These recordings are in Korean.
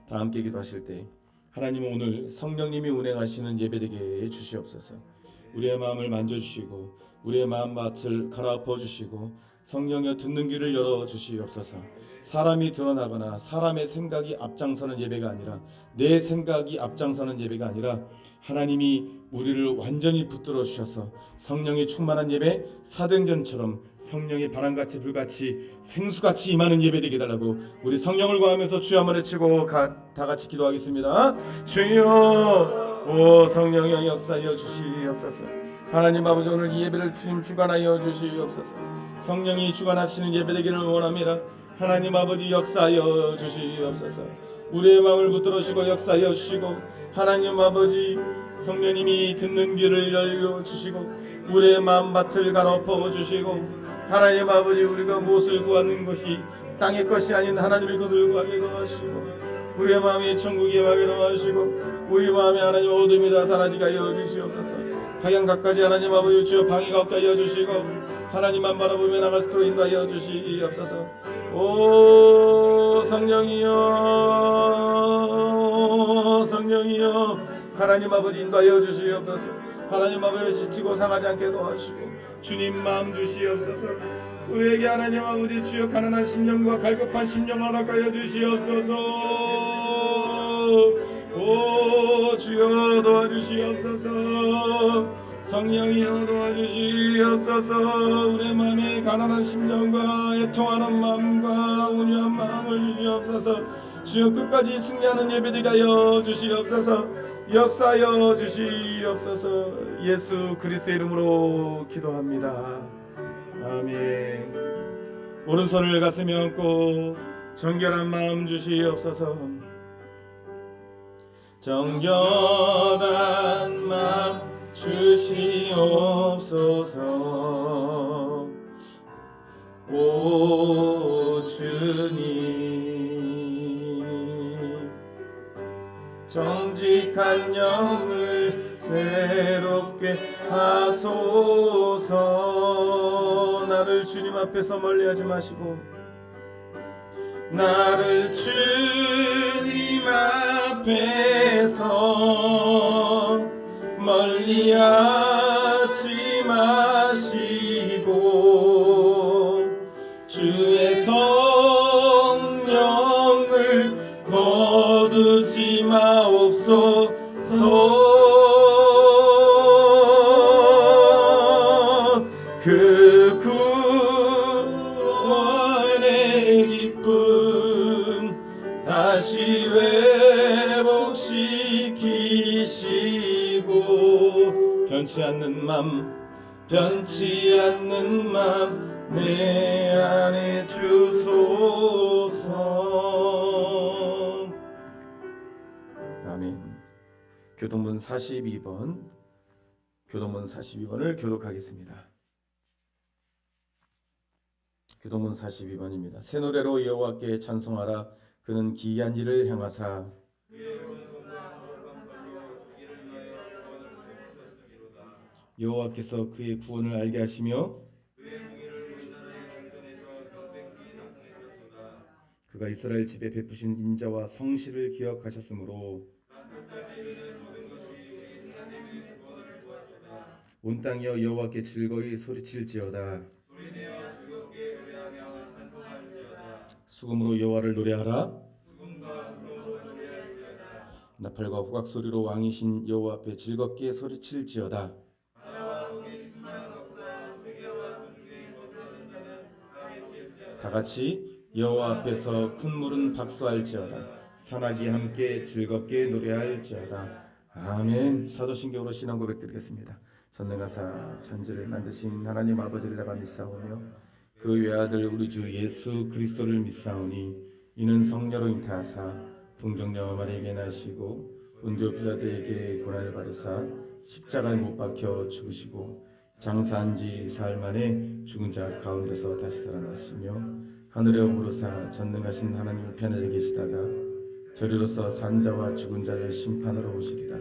다 함께 기도하실 때 하나님은 오늘 성령님이 운행하시는 예배되게 해 주시옵소서. 우리의 마음을 만져주시고 우리의 마음밭을 갈아엎어 주시고 성령의 듣는 귀를 열어 주시옵소서. 사람이 드러나거나 사람의 생각이 앞장서는 예배가 아니라 내 생각이 앞장서는 예배가 아니라 하나님이 우리를 완전히 붙들어 주셔서 성령이 충만한 예배, 사도행전처럼 성령이 바람같이 불같이 생수같이 임하는 예배 되게 달라고 우리 성령을 구하면서 주여 한번 외치고 다 같이 기도하겠습니다. 주여, 오 성령의 역사하여 주시옵소서. 하나님 아버지, 오늘 이 예배를 주님 주관하여 주시옵소서. 성령이 주관하시는 예배 되기를 원합니다. 하나님 아버지, 역사하여 주시옵소서. 우리의 마음을 붙들어 주시고 역사하여 주시고, 하나님 아버지, 성령님이 듣는 귀를 열려 주시고 우리의 마음밭을 갈아엎어 주시고, 하나님 아버지, 우리가 무엇을 구하는 것이 땅의 것이 아닌 하나님의 것을 구하게 도와주시고, 우리의 마음이 천국에 가게 도와주시고, 우리 마음에 하나님 어둠이 다 사라지게 하여 주시옵소서. 각양각까지 하나님 아버지 주여 방해가 없게 하여 주시고, 하나님만 바라보며 나갈 수 있도록 인도하여 주시옵소서. 오 성령이여, 성령이여, 하나님 아버지 인도하여 주시옵소서. 하나님 아버지 지치고 상하지 않게 도와주시고 주님 마음 주시옵소서. 우리에게 하나님 아버지 주여 가난한 심령과 갈급한 심령 허락하여 주시옵소서. 오 주여 도와주시옵소서. 성령이여 도와주시옵소서. 우리의 마음에 가난한 심령과 애통하는 마음과 온유한 마음을 주시옵소서. 주여 끝까지 승리하는 예배되게 하여 주시옵소서. 역사하여 주시옵소서. 예수 그리스도의 이름으로 기도합니다. 아멘. 오른손을 가슴에 얹고 정결한 마음 주시옵소서. 정결한 마음 주시옵소서. 오 주님, 정직한 영을 새롭게 하소서. 나를 주님 앞에서 멀리하지 마시고 나를 주님 앞에서 멀리하지 마시고 주의 성령을 거두지 마옵소서. 그 구원의 기쁨 다시 회복시키시고 변치 않는 맘 내 안에 주소서. 아멘. 교동문 42번을 교독하겠습니다. 교동문 42번입니다. 새 노래로 여호와께 찬송하라. 그는 기이한 일을 행하사 여호와께서 그의 구원을 알게 하시며 그가 이스라엘 집에 베푸신 인자와 성실을 기억하셨으므로 온 땅이여 여호와께 즐거이 소리칠지어다. 수금으로 여호와를 노래하라. 나팔과 후각 소리로 왕이신 여호와 앞에 즐겁게 소리칠지어다. 다같이 여호와 앞에서 큰 물은 박수할지어다. 산악이 함께 즐겁게 노래할지어다. 아멘. 사도신경으로 신앙 고백 드리겠습니다. 전능하사 천지를 만드신 하나님 아버지를 내가 믿사오며 그 외아들 우리 주 예수 그리스도를 믿사오니 이는 성령으로 잉태하사 동정녀 마리아에게 나시고 본디오 빌라도에게 고난을 받으사 십자가에 못 박혀 죽으시고 장사한 지 사흘 만에 죽은 자 가운데서 다시 살아나시며 하늘에 오르사 전능하신 하나님 우편에 계시다가 저리로서 산자와 죽은 자를 심판하러 오시리라.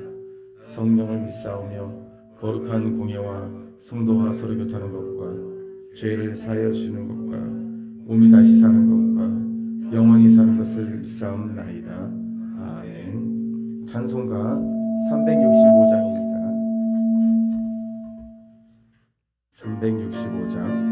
성령을 믿사오며 거룩한 공예와 성도와 서로 교통하는 것과 죄를 사하여 주시는 것과 몸이 다시 사는 것과 영원히 사는 것을 믿사옵나이다. 아멘. 찬송가 365장입니다. 365장.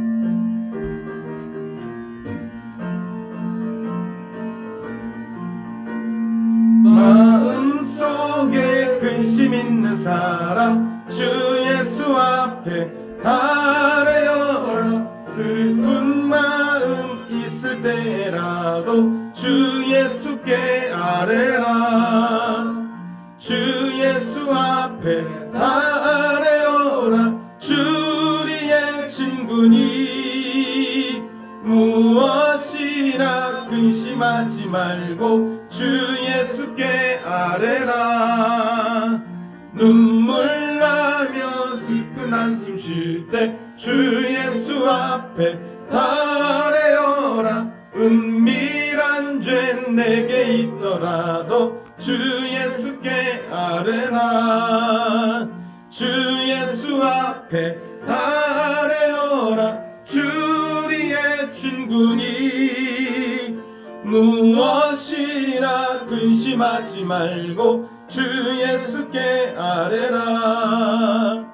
마음속에 근심 있는 사람 주 예수 앞에 달아여라. 슬픈 마음 있을 때라도 주 예수께 아뢰라. 주 예수 앞에 달아여라. 주리의 친구니 무엇이나 근심하지 말고 주 예수께 아뢰라. 눈물 나며 슬픈 한숨 쉴 때 주 예수 앞에 달아여라. 은밀한 죄 내게 있더라도 주 예수께 아뢰라. 주 예수 앞에 달아여라. 주리의 친구니 무엇이나 근심하지 말고 주 예수께 아뢰라.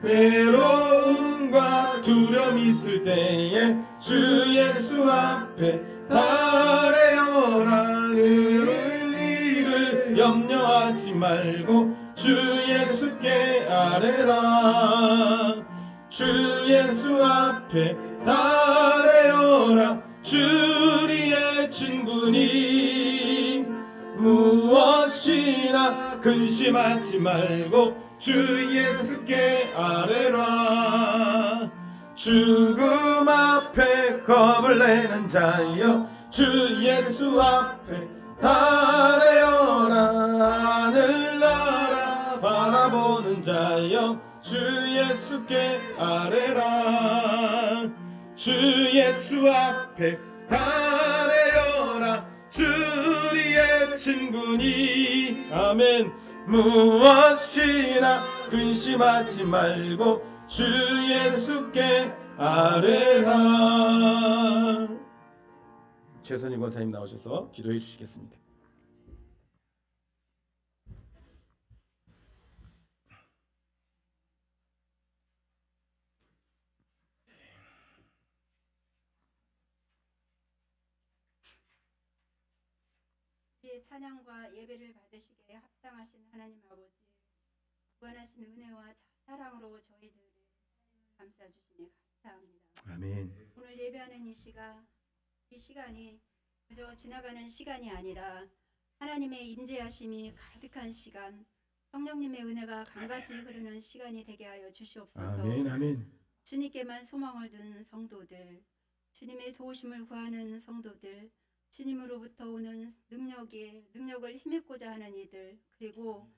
괴로움과 두려움 있을 때에 주 예수 앞에 달아여라. 이를 일을 염려하지 말고 주 예수께 아뢰라. 주 예수 앞에 달아여라. 주리의 친구니 무엇이나 근심하지 말고 주 예수께 아뢰라. 죽음 앞에 겁을 내는 자여 주 예수 앞에 달아여라. 하늘나라 바라보는 자여 주 예수께 아뢰라. 주 예수 앞에 달아여라. 주리의 친구니 아멘. 무엇이나 근심하지 말고 주 예수께 아뢰라. 최선희 권사님 나오셔서 기도해 주시겠습니다. 찬양과 예배를 받으시기에 합당하신 하나님 아버지, 무한하신 은혜와 사랑으로 저희들을 감싸주시니 감사합니다. 아멘. 오늘 예배하는 이 시간이 그저 지나가는 시간이 아니라 하나님의 임재하심이 가득한 시간, 성령님의 은혜가 강같이 흐르는 시간이 되게 하여 주시옵소서. 아멘. 아멘. 주님께만 소망을 둔 성도들, 주님의 도우심을 구하는 성도들, 주님으로부터 오는 능력을 힘입고자 하는 이들, 그리고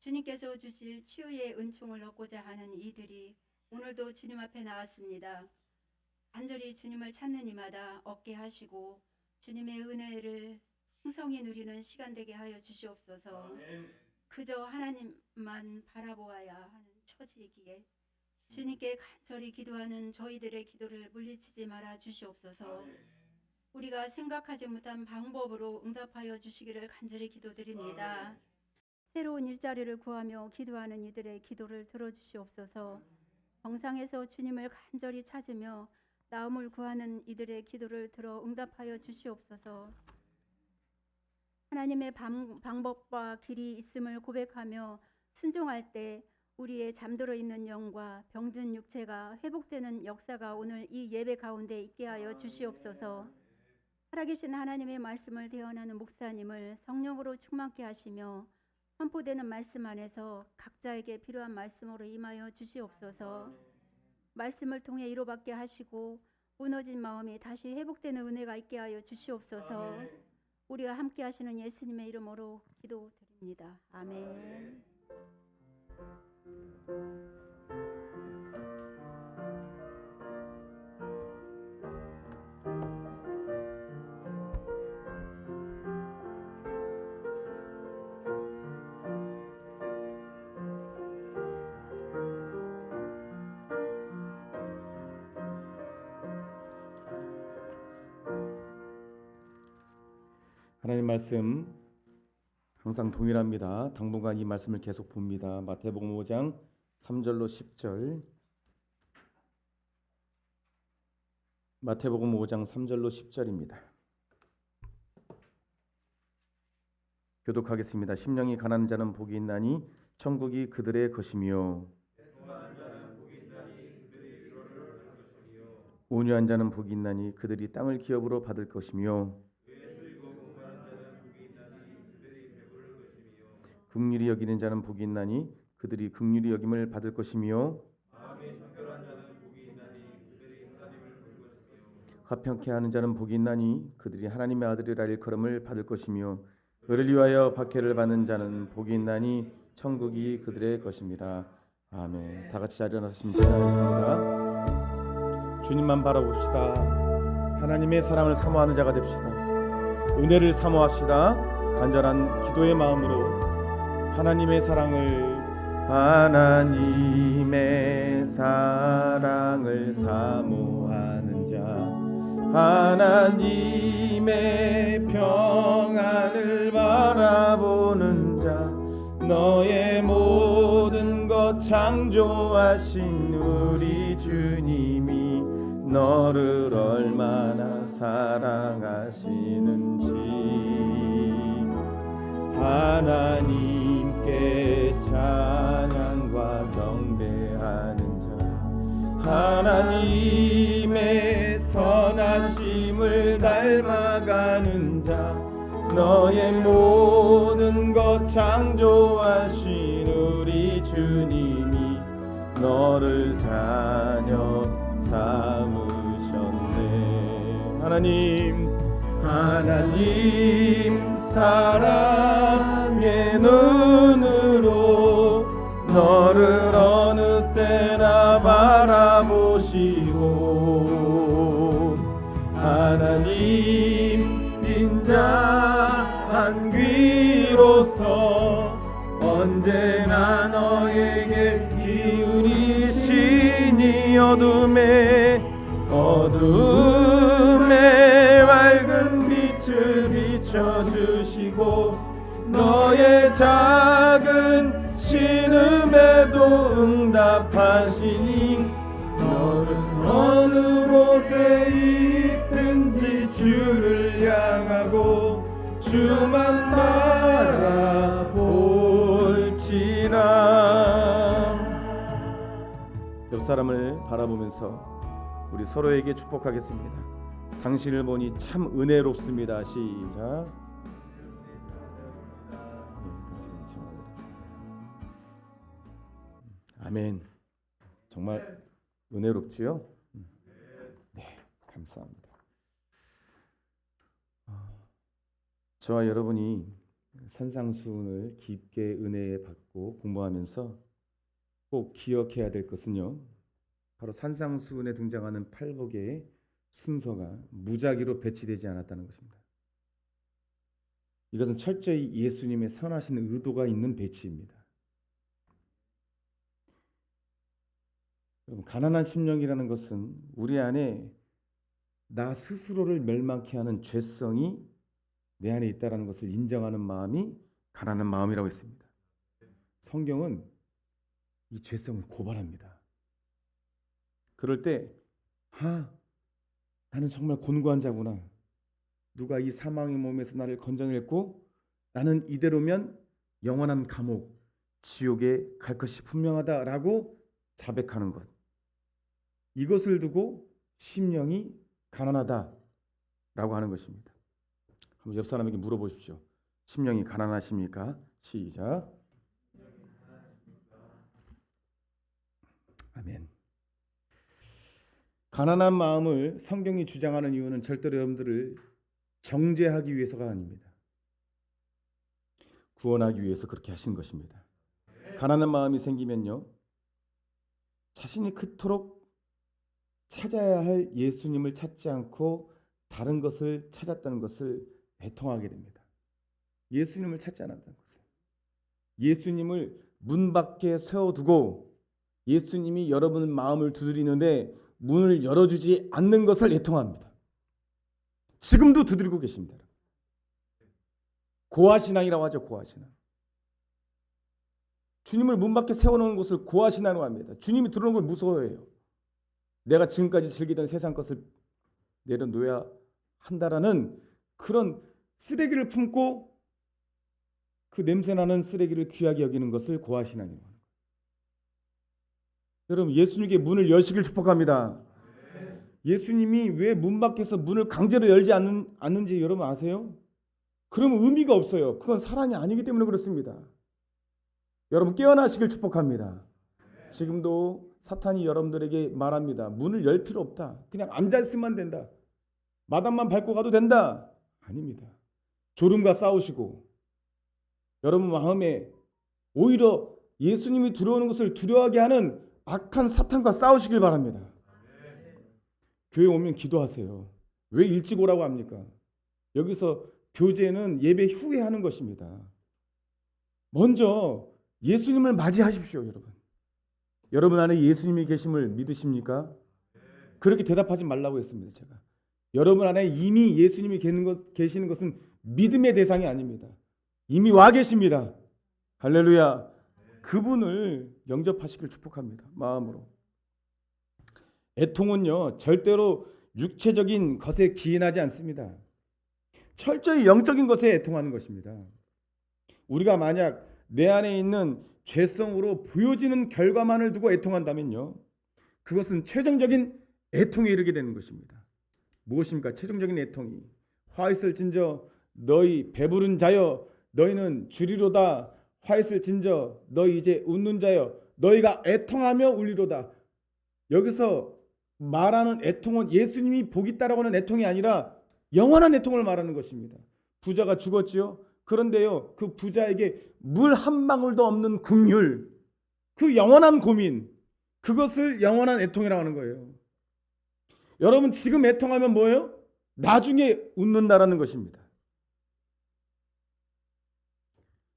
주님께서 주실 치유의 은총을 얻고자 하는 이들이 오늘도 주님 앞에 나왔습니다. 간절히 주님을 찾는 이마다 얻게 하시고 주님의 은혜를 풍성히 누리는 시간 되게 하여 주시옵소서. 그저 하나님만 바라보아야 하는 처지이기에 주님께 간절히 기도하는 저희들의 기도를 물리치지 말아 주시옵소서. 우리가 생각하지 못한 방법으로 응답하여 주시기를 간절히 기도드립니다. 새로운 일자리를 구하며 기도하는 이들의 기도를 들어주시옵소서. 정상에서 주님을 간절히 찾으며 나음을 구하는 이들의 기도를 들어 응답하여 주시옵소서. 하나님의 방법과 길이 있음을 고백하며 순종할 때 우리의 잠들어 있는 영과 병든 육체가 회복되는 역사가 오늘 이 예배 가운데 있게 하여 주시옵소서. 살아계신 하나님의 말씀을 대언하는 목사님을 성령으로 충만케 하시며 선포되는 말씀 안에서 각자에게 필요한 말씀으로 임하여 주시옵소서. 말씀을 통해 위로받게 하시고 무너진 마음이 다시 회복되는 은혜가 있게 하여 주시옵소서. 우리와 함께 하시는 예수님의 이름으로 기도드립니다. 아멘. 하나님 말씀 항상 동일합니다. 당분간 이 말씀을 계속 봅니다. 마태복음 5장 3절로 10절. 마태복음 5장 3절로 10절입니다. 교독하겠습니다. 심령이 가난한 자는 복이 있나니 천국이 그들의 것이며 온유한 자는 복이 있나니 그들이 땅을 기업으로 받을 것이며 긍휼히 여기는 자는 복이 있나니 그들이 긍휼히 여김을 받을 것이며 화평케 하는 자는 복이 있나니 그들이 하나님의 아들이라 일컬음을 받을 것이며 의를 위하여 박해를 받는 자는 복이 있나니 천국이 그들의 것입니다. 아멘. 다 같이 자리에 일어나서 심지하겠습니다. 주님만 바라봅시다. 하나님의 사랑을 사모하는 자가 됩시다. 은혜를 사모합시다. 간절한 기도의 마음으로 하나님의 사랑을 사모하는 자, 하나님의 평안을 바라보는 자, 너의 모든 것 창조하신 우리 주님이 너를 얼마나 사랑하시는지 하나님께 찬양과 경배하는 자, 하나님의 선하심을 닮아가는 자, 너의 모든 것 창조하신 우리 주님이 너를 자녀 삼으셨네. 하나님 사랑의 눈으로 너를 어느 때나 바라보시고 하나님 인자한 귀로서 언제나 너에게 기울이시니 어둠에 밝은 빛을 비춰주시고 너의 작은 신음에도 응답하시니 너는 어느 곳에 있든지 주를 향하고 주만 바라볼지라. 옆 사람을 바라보면서 우리 서로에게 축복하겠습니다. 당신을 보니 참 은혜롭습니다. 시작. 아멘. 정말 은혜롭지요? 네, 감사합니다. 저와 여러분이 산상수훈을 깊게 은혜 받고 공부하면서 꼭 기억해야 될 것은요, 바로 산상수훈에 등장하는 팔복의 순서가 무작위로 배치되지 않았다는 것입니다. 이것은 철저히 예수님의 선하신 의도가 있는 배치입니다. 가난한 심령이라는 것은 우리 안에 나 스스로를 멸망케 하는 죄성이 내 안에 있다는 것을 인정하는 마음이 가난한 마음이라고 했습니다. 성경은 이 죄성을 고발합니다. 그럴 때 나는 정말 곤고한 자구나. 누가 이 사망의 몸에서 나를 건져냈고 나는 이대로면 영원한 감옥, 지옥에 갈 것이 분명하다라고 자백하는 것. 이것을 두고 심령이 가난하다라고 하는 것입니다. 한번 옆 사람에게 물어보십시오. 심령이 가난하십니까? 시작. 아멘. 가난한 마음을 성경이 주장하는 이유는 절대로 여러분들을 정죄하기 위해서가 아닙니다. 구원하기 위해서 그렇게 하신 것입니다. 가난한 마음이 생기면요, 자신이 그토록 찾아야 할 예수님을 찾지 않고 다른 것을 찾았다는 것을 애통하게 됩니다. 예수님을 찾지 않았다는 것을. 예수님을 문 밖에 세워두고 예수님이 여러분 마음을 두드리는데 문을 열어주지 않는 것을 애통합니다. 지금도 두드리고 계십니다. 고아신앙이라고 하죠. 고아신앙. 주님을 문 밖에 세워놓은 곳을 고아신앙이라고 합니다. 주님이 들어오는 걸 무서워해요. 내가 지금까지 즐기던 세상 것을 내려놓아야 한다라는 그런 쓰레기를 품고 그 냄새나는 쓰레기를 귀하게 여기는 것을 고아신앙이라고 합니다. 여러분, 예수님께 문을 여시길 축복합니다. 예수님이 왜 문 밖에서 문을 강제로 열지 않는지 여러분 아세요? 그러면 의미가 없어요. 그건 사랑이 아니기 때문에 그렇습니다. 여러분 깨어나시길 축복합니다. 지금도 사탄이 여러분들에게 말합니다. 문을 열 필요 없다. 그냥 앉아있으면 된다. 마당만 밟고 가도 된다. 아닙니다. 졸음과 싸우시고 여러분 마음에 오히려 예수님이 들어오는 것을 두려워하게 하는 악한 사탄과 싸우시길 바랍니다. 교회 오면 기도하세요. 왜 일찍 오라고 합니까? 여기서 교제는 예배 후에 하는 것입니다. 먼저 예수님을 맞이하십시오. 여러분 안에 예수님이 계심을 믿으십니까? 그렇게 대답하지 말라고 했습니다. 제가 여러분 안에 이미 예수님이 계시는 것은 믿음의 대상이 아닙니다. 이미 와 계십니다. 할렐루야. 그분을 영접하시길 축복합니다. 마음으로. 애통은요 절대로 육체적인 것에 기인하지 않습니다. 철저히 영적인 것에 애통하는 것입니다. 우리가 만약 내 안에 있는 죄성으로 보여지는 결과만을 두고 애통한다면요, 그것은 최종적인 애통에 이르게 되는 것입니다. 무엇입니까? 최종적인 애통이 화 있을진저 너희 배부른 자여 너희는 주리로다. 화 있을진저 너희 이제 웃는 자여 너희가 애통하며 울리로다. 여기서 말하는 애통은 예수님이 복 있다라고 하는 애통이 아니라 영원한 애통을 말하는 것입니다. 부자가 죽었지요. 그런데요, 그 부자에게 물 한 방울도 없는 긍휼, 그 영원한 고민, 그것을 영원한 애통이라고 하는 거예요. 여러분 지금 애통하면 뭐예요? 나중에 웃는다라는 것입니다.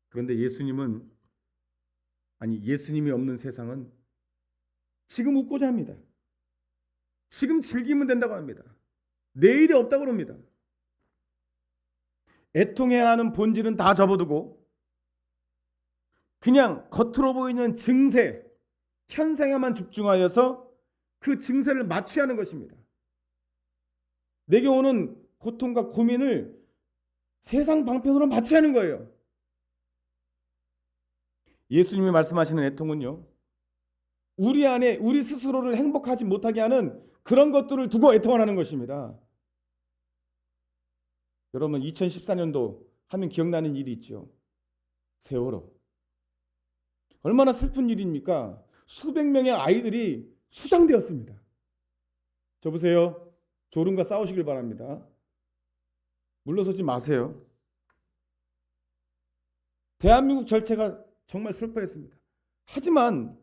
그런데 예수님이 없는 세상은 지금 웃고자 합니다. 지금 즐기면 된다고 합니다. 내일이 없다고 합니다. 애통해야 하는 본질은 다 접어두고 그냥 겉으로 보이는 증세, 현상에만 집중하여서 그 증세를 마취하는 것입니다. 내게 오는 고통과 고민을 세상 방편으로 마취하는 거예요. 예수님이 말씀하시는 애통은요, 우리 안에 우리 스스로를 행복하지 못하게 하는 그런 것들을 두고 애통하는 것입니다. 여러분 2014년도 하면 기억나는 일이 있죠. 세월호. 얼마나 슬픈 일입니까? 수백 명의 아이들이 수장되었습니다. 저 보세요. 졸음과 싸우시길 바랍니다. 물러서지 마세요. 대한민국 전체가 정말 슬퍼했습니다. 하지만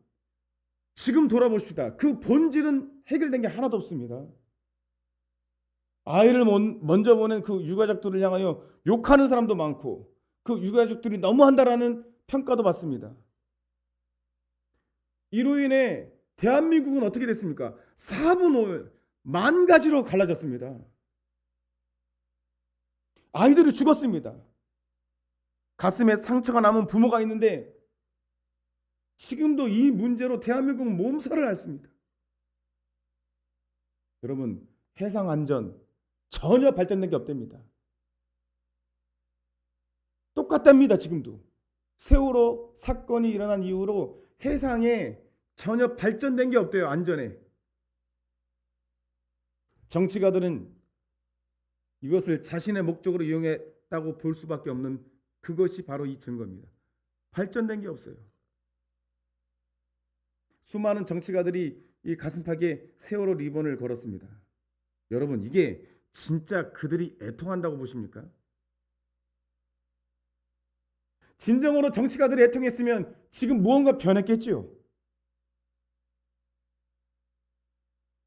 지금 돌아봅시다. 그 본질은 해결된 게 하나도 없습니다. 아이를 먼저 보낸 그 유가족들을 향하여 욕하는 사람도 많고 그 유가족들이 너무한다라는 평가도 받습니다. 이로 인해 대한민국은 어떻게 됐습니까? 4분 5일 만 가지로 갈라졌습니다. 아이들이 죽었습니다. 가슴에 상처가 남은 부모가 있는데 지금도 이 문제로 대한민국은 몸살을 앓습니다. 여러분 해상 안전 전혀 발전된 게 없답니다. 똑같답니다. 지금도 세월호 사건이 일어난 이후로 해상에 전혀 발전된 게 없대요. 안전에. 정치가들은 이것을 자신의 목적으로 이용했다고 볼 수밖에 없는 그것이 바로 이 증거입니다. 발전된 게 없어요. 수많은 정치가들이 이 가슴팍에 세월호 리본을 걸었습니다. 여러분 이게 진짜 그들이 애통한다고 보십니까? 진정으로 정치가들이 애통했으면 지금 무언가 변했겠지요.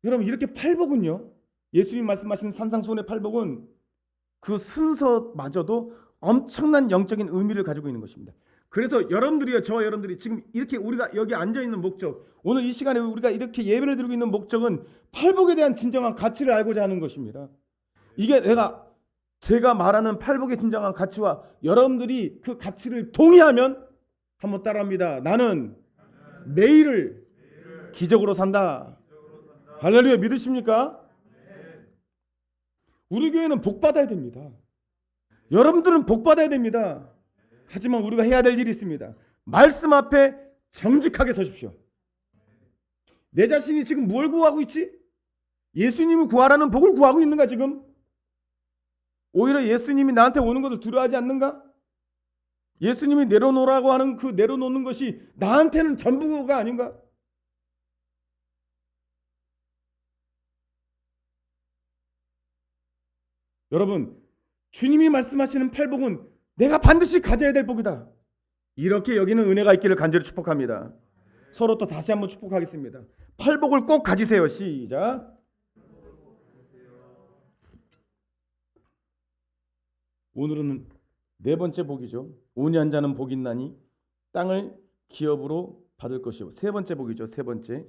여러분 이렇게 팔복은요, 예수님 말씀하신 산상수훈의 팔복은 그 순서마저도 엄청난 영적인 의미를 가지고 있는 것입니다. 그래서 여러분들이요, 저와 여러분들이 지금 이렇게 우리가 여기 앉아 있는 목적, 오늘 이 시간에 우리가 이렇게 예배를 드리고 있는 목적은 팔복에 대한 진정한 가치를 알고자 하는 것입니다. 이게 내가 제가 말하는 팔복의 진정한 가치와 여러분들이 그 가치를 동의하면 한번 따라합니다. 나는 내일을 기적으로 산다. 할렐루야, 믿으십니까? 우리 교회는 복 받아야 됩니다. 여러분들은 복 받아야 됩니다. 하지만 우리가 해야 될 일이 있습니다. 말씀 앞에 정직하게 서십시오. 내 자신이 지금 뭘 구하고 있지? 예수님을 구하라는 복을 구하고 있는가 지금? 오히려 예수님이 나한테 오는 것을 두려워하지 않는가? 예수님이 내려놓으라고 하는 그 내려놓는 것이 나한테는 전부가 아닌가? 여러분, 주님이 말씀하시는 팔복은 내가 반드시 가져야 될 복이다. 이렇게 여기는 은혜가 있기를 간절히 축복합니다. 서로 또 다시 한번 축복하겠습니다. 팔복을 꼭 가지세요. 시작. 오늘은 네 번째 복이죠. 온유한 자는 복이 있나니 땅을 기업으로 받을 것이요. 세 번째 복이죠. 세 번째.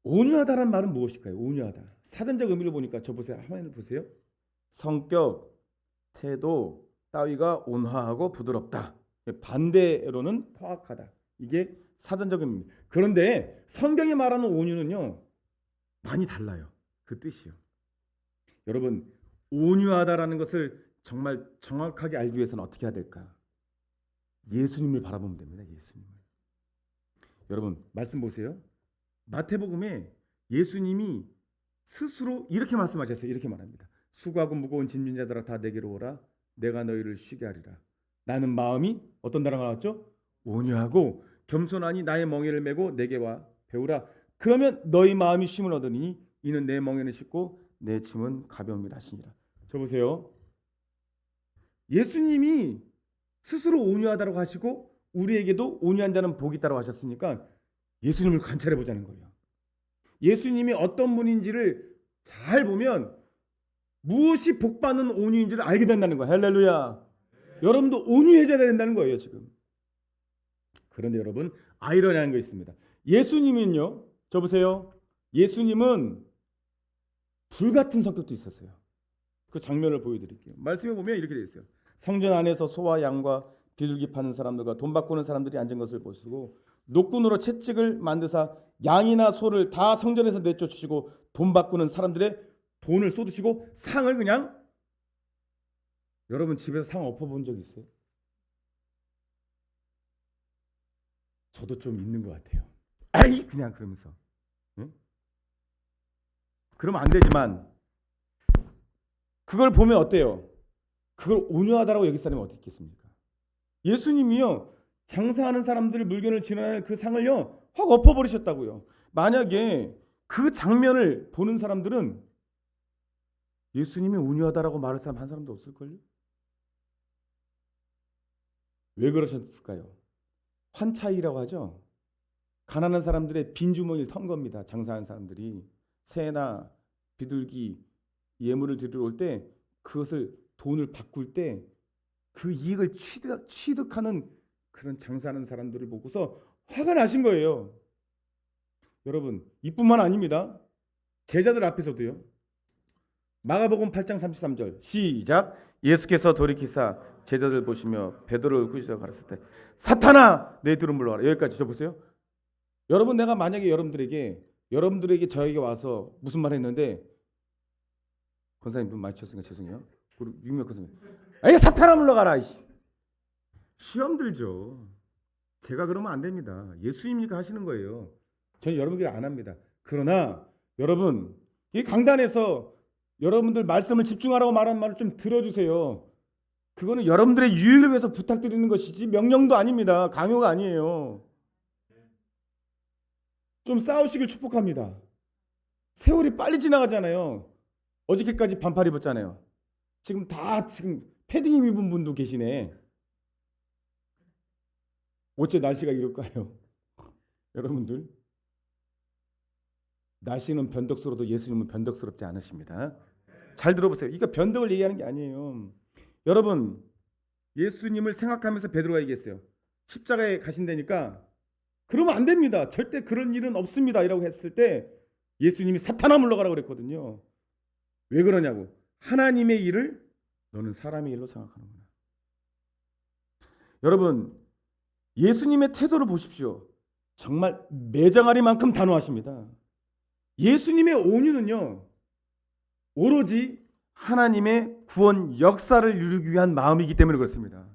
온유하다란 말은 무엇일까요? 온유하다. 사전적 의미를 보니까 저 보세요. 화면을 보세요. 성격, 태도 따위가 온화하고 부드럽다. 반대로는 포악하다. 이게 사전적 의미입니다. 그런데 성경이 말하는 온유는요, 많이 달라요. 그 뜻이요. 여러분, 온유하다라는 것을 정말 정확하게 알기 위해서는 어떻게 해야 될까? 예수님을 바라보면 됩니다. 예수님을. 여러분, 말씀 보세요. 마태복음에 예수님이 스스로 이렇게 말씀하셨어요. 이렇게 말합니다. 수고하고 무거운 짐진 자들아 다 내게로 오라. 내가 너희를 쉬게 하리라. 나는 마음이 어떤 나라가 나왔죠? 온유하고 겸손하니 나의 멍에를 메고 내게 와 배우라. 그러면 너희 마음이 쉼을 얻으니 이는 내 멍에는 쉽고 내 짐은 가벼움이라 하시니라. 저 보세요. 예수님이 스스로 온유하다고 하시고 우리에게도 온유한 자는 복이 있다고 하셨으니까 예수님을 관찰해 보자는 거예요. 예수님이 어떤 분인지를 잘 보면 무엇이 복받는 온유인지를 알게 된다는 거예요. 할렐루야. 여러분도 온유해져야 된다는 거예요 지금. 그런데 여러분, 아이러니한 거 있습니다. 예수님은요, 저 보세요. 예수님은 불같은 성격도 있었어요. 그 장면을 보여드릴게요. 말씀에 보면 이렇게 되어 있어요. 성전 안에서 소와 양과 비둘기 파는 사람들과 돈 바꾸는 사람들이 앉은 것을 보시고 노끈으로 채찍을 만드사 양이나 소를 다 성전에서 내쫓으시고 돈 바꾸는 사람들의 돈을 쏟으시고 상을 그냥, 여러분 집에서 상 엎어본 적 있어요? 저도 좀 있는 것 같아요. 아이 그냥 그러면서. 응? 그러면 안 되지만 그걸 보면 어때요? 그걸 온유하다라고 여길 사람이 어떻게 있겠습니까? 예수님이요, 장사하는 사람들 물건을 지나갈 그 상을요 확 엎어버리셨다고요. 만약에 그 장면을 보는 사람들은 예수님이 온유하다라고 말할 사람 한 사람도 없을걸요? 왜 그러셨을까요? 환차이라고 하죠. 가난한 사람들의 빈 주머니를 턴 겁니다. 장사하는 사람들이 새나 비둘기 예물을 들으러 올 때 그것을 돈을 바꿀 때 그 이익을 취득하는 그런 장사하는 사람들을 보고서 화가 나신 거예요. 여러분, 이뿐만 아닙니다. 제자들 앞에서도요. 마가복음 8장 33절 시작. 예수께서 돌이키사 제자들 보시며 베드로를 꾸짖어 가르칠 때 사탄아 내 뒤로 물러가라. 여기까지 저 보세요. 여러분, 내가 만약에 여러분들에게 저에게 와서 무슨 말 했는데, 권사님 눈 마주쳤으니까 죄송해요. 우리 유명 권사님, 아이 사탄아 물러가라. 시험 들죠. 제가 그러면 안 됩니다. 예수님이니까 하시는 거예요. 저는 여러분에게 안 합니다. 그러나 여러분, 이 강단에서 여러분들 말씀을 집중하라고 말한 말을 좀 들어주세요. 그거는 여러분들의 유익을 위해서 부탁드리는 것이지 명령도 아닙니다. 강요가 아니에요. 좀 싸우시길 축복합니다. 세월이 빨리 지나가잖아요. 어저께까지 반팔 입었잖아요. 지금 패딩 입은 분도 계시네. 어째 날씨가 이럴까요? 여러분들, 날씨는 변덕스러워도 예수님은 변덕스럽지 않으십니다. 잘 들어보세요. 이거 변덕을 얘기하는 게 아니에요. 여러분, 예수님을 생각하면서 베드로가 얘기했어요. 십자가에 가신다니까 그러면 안 됩니다. 절대 그런 일은 없습니다. 이라고 했을 때 예수님이 사탄아 물러가라고 그랬거든요. 왜 그러냐고. 하나님의 일을 너는 사람의 일로 생각하는구나. 여러분, 예수님의 태도를 보십시오. 정말 매장하리만큼 단호하십니다. 예수님의 온유는요, 오로지 하나님의 구원 역사를 이루기 위한 마음이기 때문에 그렇습니다.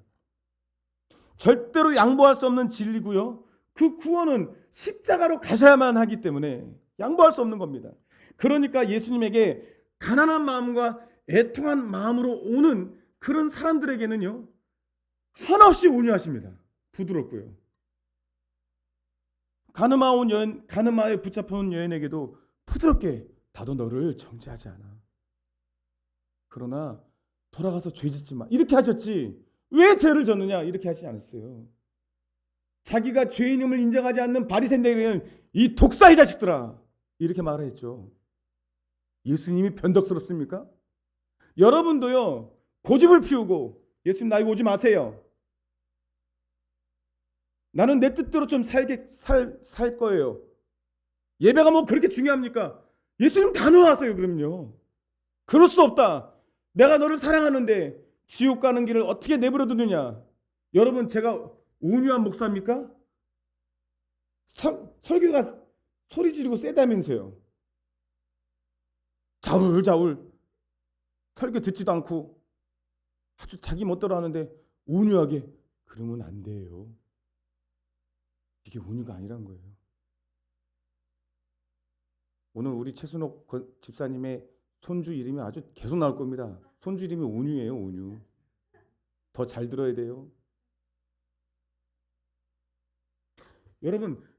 절대로 양보할 수 없는 진리고요. 그 구원은 십자가로 가셔야만 하기 때문에 양보할 수 없는 겁니다. 그러니까 예수님에게 가난한 마음과 애통한 마음으로 오는 그런 사람들에게는요, 한없이 온유하십니다. 부드럽고요. 가늠하에 붙잡혀온 여인에게도 부드럽게 나도 너를 정죄하지 않아. 그러나 돌아가서 죄 짓지 마. 이렇게 하셨지. 왜 죄를 졌느냐? 이렇게 하지 않았어요. 자기가 죄인임을 인정하지 않는 바리새인들에게는 이 독사의 자식들아, 이렇게 말을 했죠. 예수님이 변덕스럽습니까? 여러분도요, 고집을 피우고 예수님 나에게 오지 마세요. 나는 내 뜻대로 좀 살 거예요. 예배가 뭐 그렇게 중요합니까? 예수님 단호하세요. 그럼요. 그럴 수 없다. 내가 너를 사랑하는데 지옥 가는 길을 어떻게 내버려 두느냐? 여러분, 제가 온유한 목사입니까? 설교가 소리 지르고 세다면서요. 자울자울 설교 듣지도 않고 아주 자기 멋대로 하는데 온유하게, 그러면 안 돼요. 이게 온유가 아니란 거예요. 오늘 우리 최순옥 집사님의 손주 이름이 아주 계속 나올 겁니다. 손주 이름이 온유예요. 온유. 더 잘 들어야 돼요.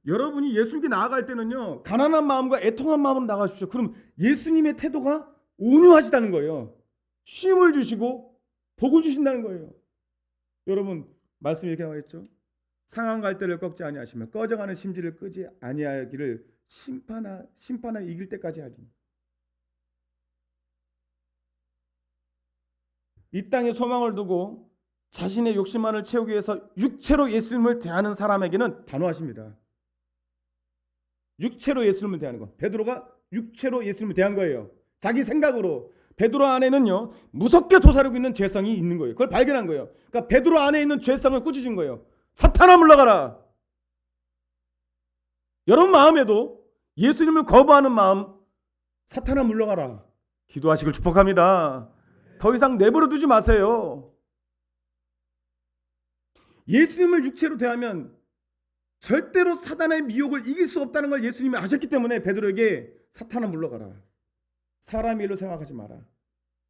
여러분이 예수님께 나아갈 때는요, 가난한 마음과 애통한 마음으로 나가십시오. 그럼 예수님의 태도가 온유하시다는 거예요. 쉼을 주시고 복을 주신다는 거예요. 여러분, 말씀이 이렇게 나와 있죠. 상한 갈대를 꺾지 아니하시며 꺼져가는 심지를 끄지 아니하기를 심판하 이길 때까지 하리. 이 땅에 소망을 두고 자신의 욕심만을 채우기 위해서 육체로 예수님을 대하는 사람에게는 단호하십니다. 육체로 예수님을 대하는 거. 베드로가 육체로 예수님을 대한 거예요. 자기 생각으로. 베드로 안에는요, 무섭게 도사리고 있는 죄성이 있는 거예요. 그걸 발견한 거예요. 그러니까 베드로 안에 있는 죄성을 꾸짖은 거예요. 사탄아 물러가라. 여러분 마음에도 예수님을 거부하는 마음, 사탄아 물러가라. 기도하시길 축복합니다. 더 이상 내버려 두지 마세요. 예수님을 육체로 대하면 절대로 사단의 미혹을 이길 수 없다는 걸 예수님이 아셨기 때문에 베드로에게 사탄아 물러가라. 사람의 일로 생각하지 마라.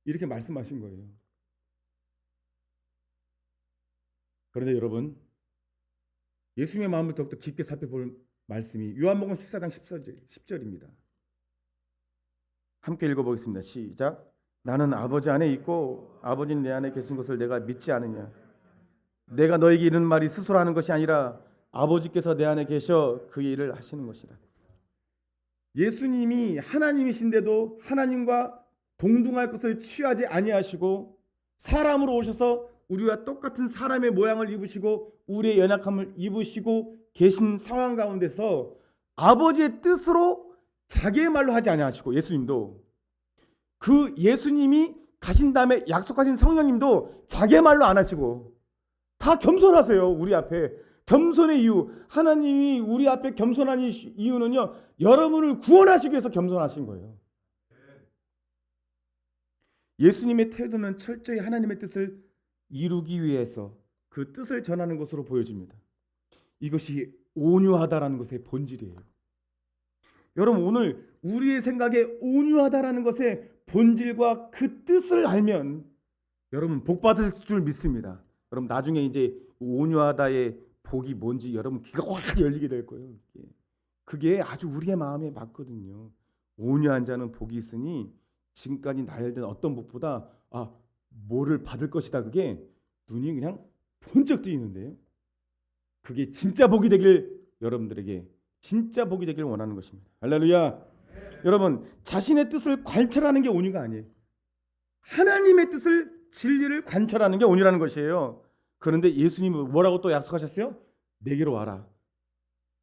이렇게 말씀하신 거예요. 그런데 여러분, 예수님의 마음을 더욱더 깊게 살펴볼 말씀이 요한복음 14장 10절입니다. 함께 읽어보겠습니다. 시작. 나는 아버지 안에 있고 아버지는 내 안에 계신 것을 내가 믿지 않느냐. 내가 너에게 이르는 말이 스스로 하는 것이 아니라 아버지께서 내 안에 계셔 그 일을 하시는 것이라. 예수님이 하나님이신데도 하나님과 동등할 것을 취하지 아니하시고 사람으로 오셔서 우리와 똑같은 사람의 모양을 입으시고 우리의 연약함을 입으시고 계신 상황 가운데서 아버지의 뜻으로 자기의 말로 하지 아니하시고, 예수님도 그 예수님이 가신 다음에 약속하신 성령님도 자기의 말로 안 하시고 다 겸손하세요. 우리 앞에 겸손의 이유, 하나님이 우리 앞에 겸손한 이유는요, 여러분을 구원하시기 위해서 겸손하신 거예요. 예수님의 태도는 철저히 하나님의 뜻을 이루기 위해서 그 뜻을 전하는 것으로 보여집니다. 이것이 온유하다라는 것의 본질이에요. 여러분, 오늘 우리의 생각에 온유하다라는 것의 본질과 그 뜻을 알면 여러분 복 받을 줄 믿습니다. 여러분 나중에 이제 온유하다의 복이 뭔지 여러분 귀가 확 열리게 될 거예요. 그게 아주 우리의 마음에 맞거든요. 온유한 자는 복이 있으니 지금까지 나열된 어떤 복보다 뭐를 받을 것이다. 그게 눈이 그냥 번쩍 뜨이는데요. 그게 진짜 복이 되길, 여러분들에게 진짜 복이 되길 원하는 것입니다. 할렐루야. 여러분, 자신의 뜻을 관철하는 게 온유가 아니에요. 하나님의 뜻을, 진리를 관철하는 게 온유라는 것이에요. 그런데 예수님이 뭐라고 또 약속하셨어요? 내게로 와라.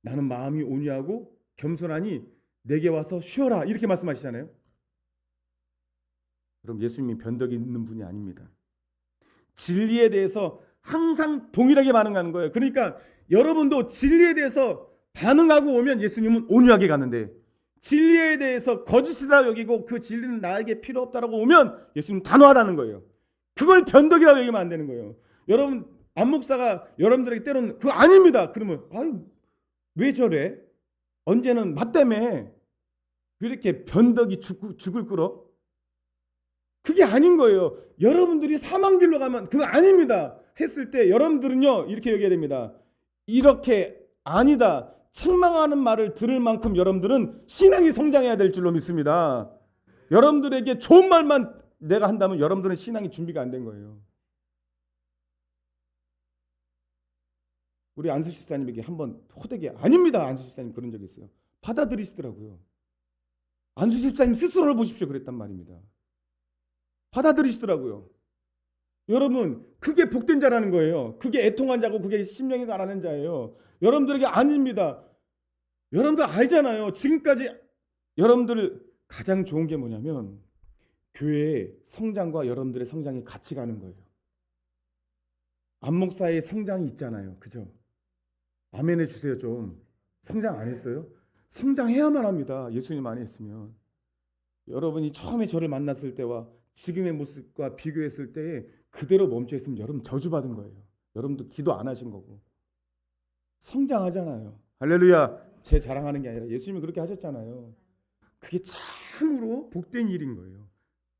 나는 마음이 온유하고 겸손하니 내게 와서 쉬어라. 이렇게 말씀하시잖아요. 그럼 예수님이 변덕이 있는 분이 아닙니다. 진리에 대해서 항상 동일하게 반응하는 거예요. 그러니까 여러분도 진리에 대해서 반응하고 오면 예수님은 온유하게 가는데, 진리에 대해서 거짓이라 여기고 그 진리는 나에게 필요 없다라고 오면 예수님 단호하다는 거예요. 그걸 변덕이라고 얘기하면 안 되는 거예요. 여러분, 안 목사가 여러분들에게 때로는 그거 아닙니다. 그러면 아유 왜 저래? 언제는 맞다며 왜 이렇게 변덕이 죽을 끓어? 그게 아닌 거예요. 여러분들이 사망 길로 가면 그거 아닙니다 했을 때 여러분들은요 이렇게 얘기해야 됩니다. 이렇게 아니다 책망하는 말을 들을 만큼 여러분들은 신앙이 성장해야 될 줄로 믿습니다. 여러분들에게 좋은 말만 내가 한다면 여러분들은 신앙이 준비가 안 된 거예요. 우리 안수 집사님에게 한번 호되게 아닙니다. 안수 집사님 그런 적이 있어요. 받아들이시더라고요. 안수 집사님 스스로를 보십시오. 그랬단 말입니다. 받아들이시더라고요. 여러분 그게 복된 자라는 거예요. 그게 애통한 자고 그게 심령이 가라는 자예요. 여러분들에게 아닙니다. 여러분들 알잖아요. 지금까지 여러분들 가장 좋은 게 뭐냐면 교회의 성장과 여러분들의 성장이 같이 가는 거예요. 안목사의 성장이 있잖아요. 그죠? 아멘 해주세요. 좀 성장 안 했어요? 성장해야만 합니다. 예수님 안에 있으면. 여러분이 처음에 저를 만났을 때와 지금의 모습과 비교했을 때 그대로 멈춰 있으면 여러분 저주받은 거예요. 여러분도 기도 안 하신 거고. 성장하잖아요. 할렐루야. 제 자랑하는 게 아니라 예수님이 그렇게 하셨잖아요. 그게 참으로 복된 일인 거예요.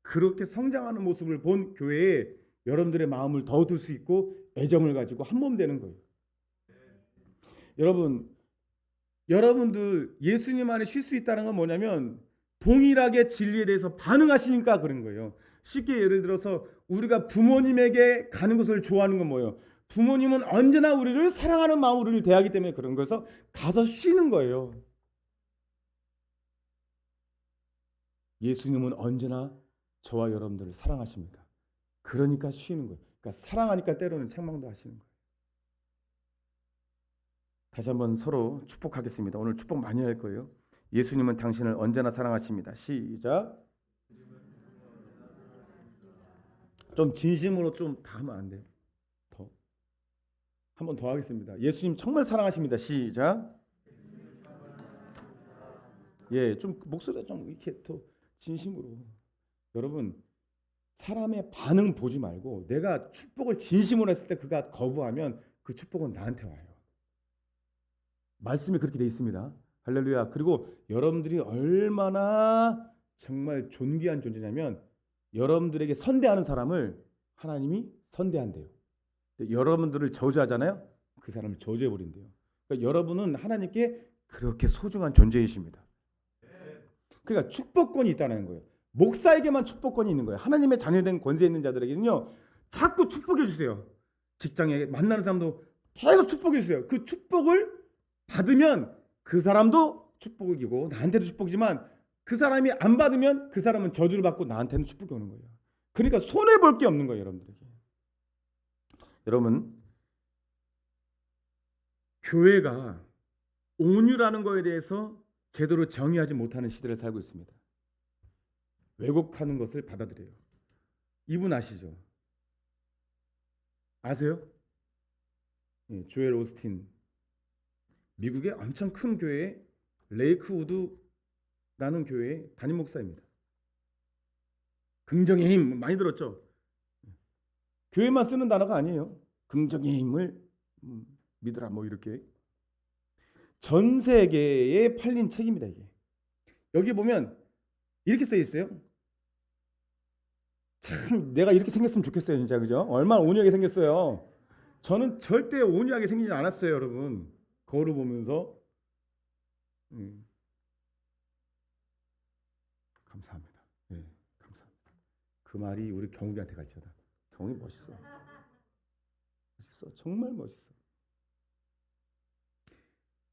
그렇게 성장하는 모습을 본 교회에 여러분들의 마음을 더 둘 수 있고 애정을 가지고 한 몸 되는 거예요. 여러분들 예수님 안에 쉴 수 있다는 건 뭐냐면 동일하게 진리에 대해서 반응하시니까 그런 거예요. 쉽게 예를 들어서 우리가 부모님에게 가는 것을 좋아하는 건 뭐예요? 부모님은 언제나 우리를 사랑하는 마음으로 우리를 대하기 때문에 그런 거여서 가서 쉬는 거예요. 예수님은 언제나 저와 여러분들을 사랑하십니다. 그러니까 쉬는 거예요. 그러니까 사랑하니까 때로는 책망도 하시는 거예요. 다시 한번 서로 축복하겠습니다. 오늘 축복 많이 할 거예요. 예수님은 당신을 언제나 사랑하십니다. 시작. 좀 진심으로 좀 다 하면 안 돼요? 더. 한 번 더 하겠습니다. 예수님 정말 사랑하십니다. 시작. 예, 좀 목소리가 좀 이렇게 더 진심으로. 여러분 사람의 반응 보지 말고 내가 축복을 진심으로 했을 때 그가 거부하면 그 축복은 나한테 와요. 말씀이 그렇게 돼 있습니다. 할렐루야. 그리고 여러분들이 얼마나 정말 존귀한 존재냐면 여러분들에게 선대하는 사람을 하나님이 선대한대요. 여러분들을 저주하잖아요. 그 사람을 저주해 버린대요. 그러니까 여러분은 하나님께 그렇게 소중한 존재이십니다. 그러니까 축복권이 있다는 거예요. 목사에게만 축복권이 있는 거예요. 하나님의 자녀된 권세 있는 자들에게는요. 자꾸 축복해 주세요. 직장에 만나는 사람도 계속 축복해 주세요. 그 축복을 받으면 그 사람도 축복이고 나한테도 축복이지만 그 사람이 안 받으면 그 사람은 저주를 받고 나한테는 축복이 오는 거예요. 그러니까 손해 볼 게 없는 거예요, 여러분들에게. 여러분, 교회가 온유라는 거에 대해서 제대로 정의하지 못하는 시대를 살고 있습니다. 왜곡하는 것을 받아들여요. 이분 아시죠? 아세요? 예, 조엘 오스틴. 미국의 엄청 큰 교회 레이크우드라는 교회의 담임 목사입니다. 긍정의 힘 많이 들었죠? 교회만 쓰는 단어가 아니에요. 긍정의 힘을 믿으라 뭐 이렇게. 전 세계에 팔린 책입니다. 이게. 여기 보면 이렇게 써 있어요. 참 내가 이렇게 생겼으면 좋겠어요. 진짜 그죠? 얼마나 온유하게 생겼어요. 저는 절대 온유하게 생기지 않았어요. 여러분. 거울을 보면서 감사합니다. 네, 감사합니다. 그 말이 우리 경욱이한테 가르쳐다. 경욱이 멋있어. 멋있어. 정말 멋있어.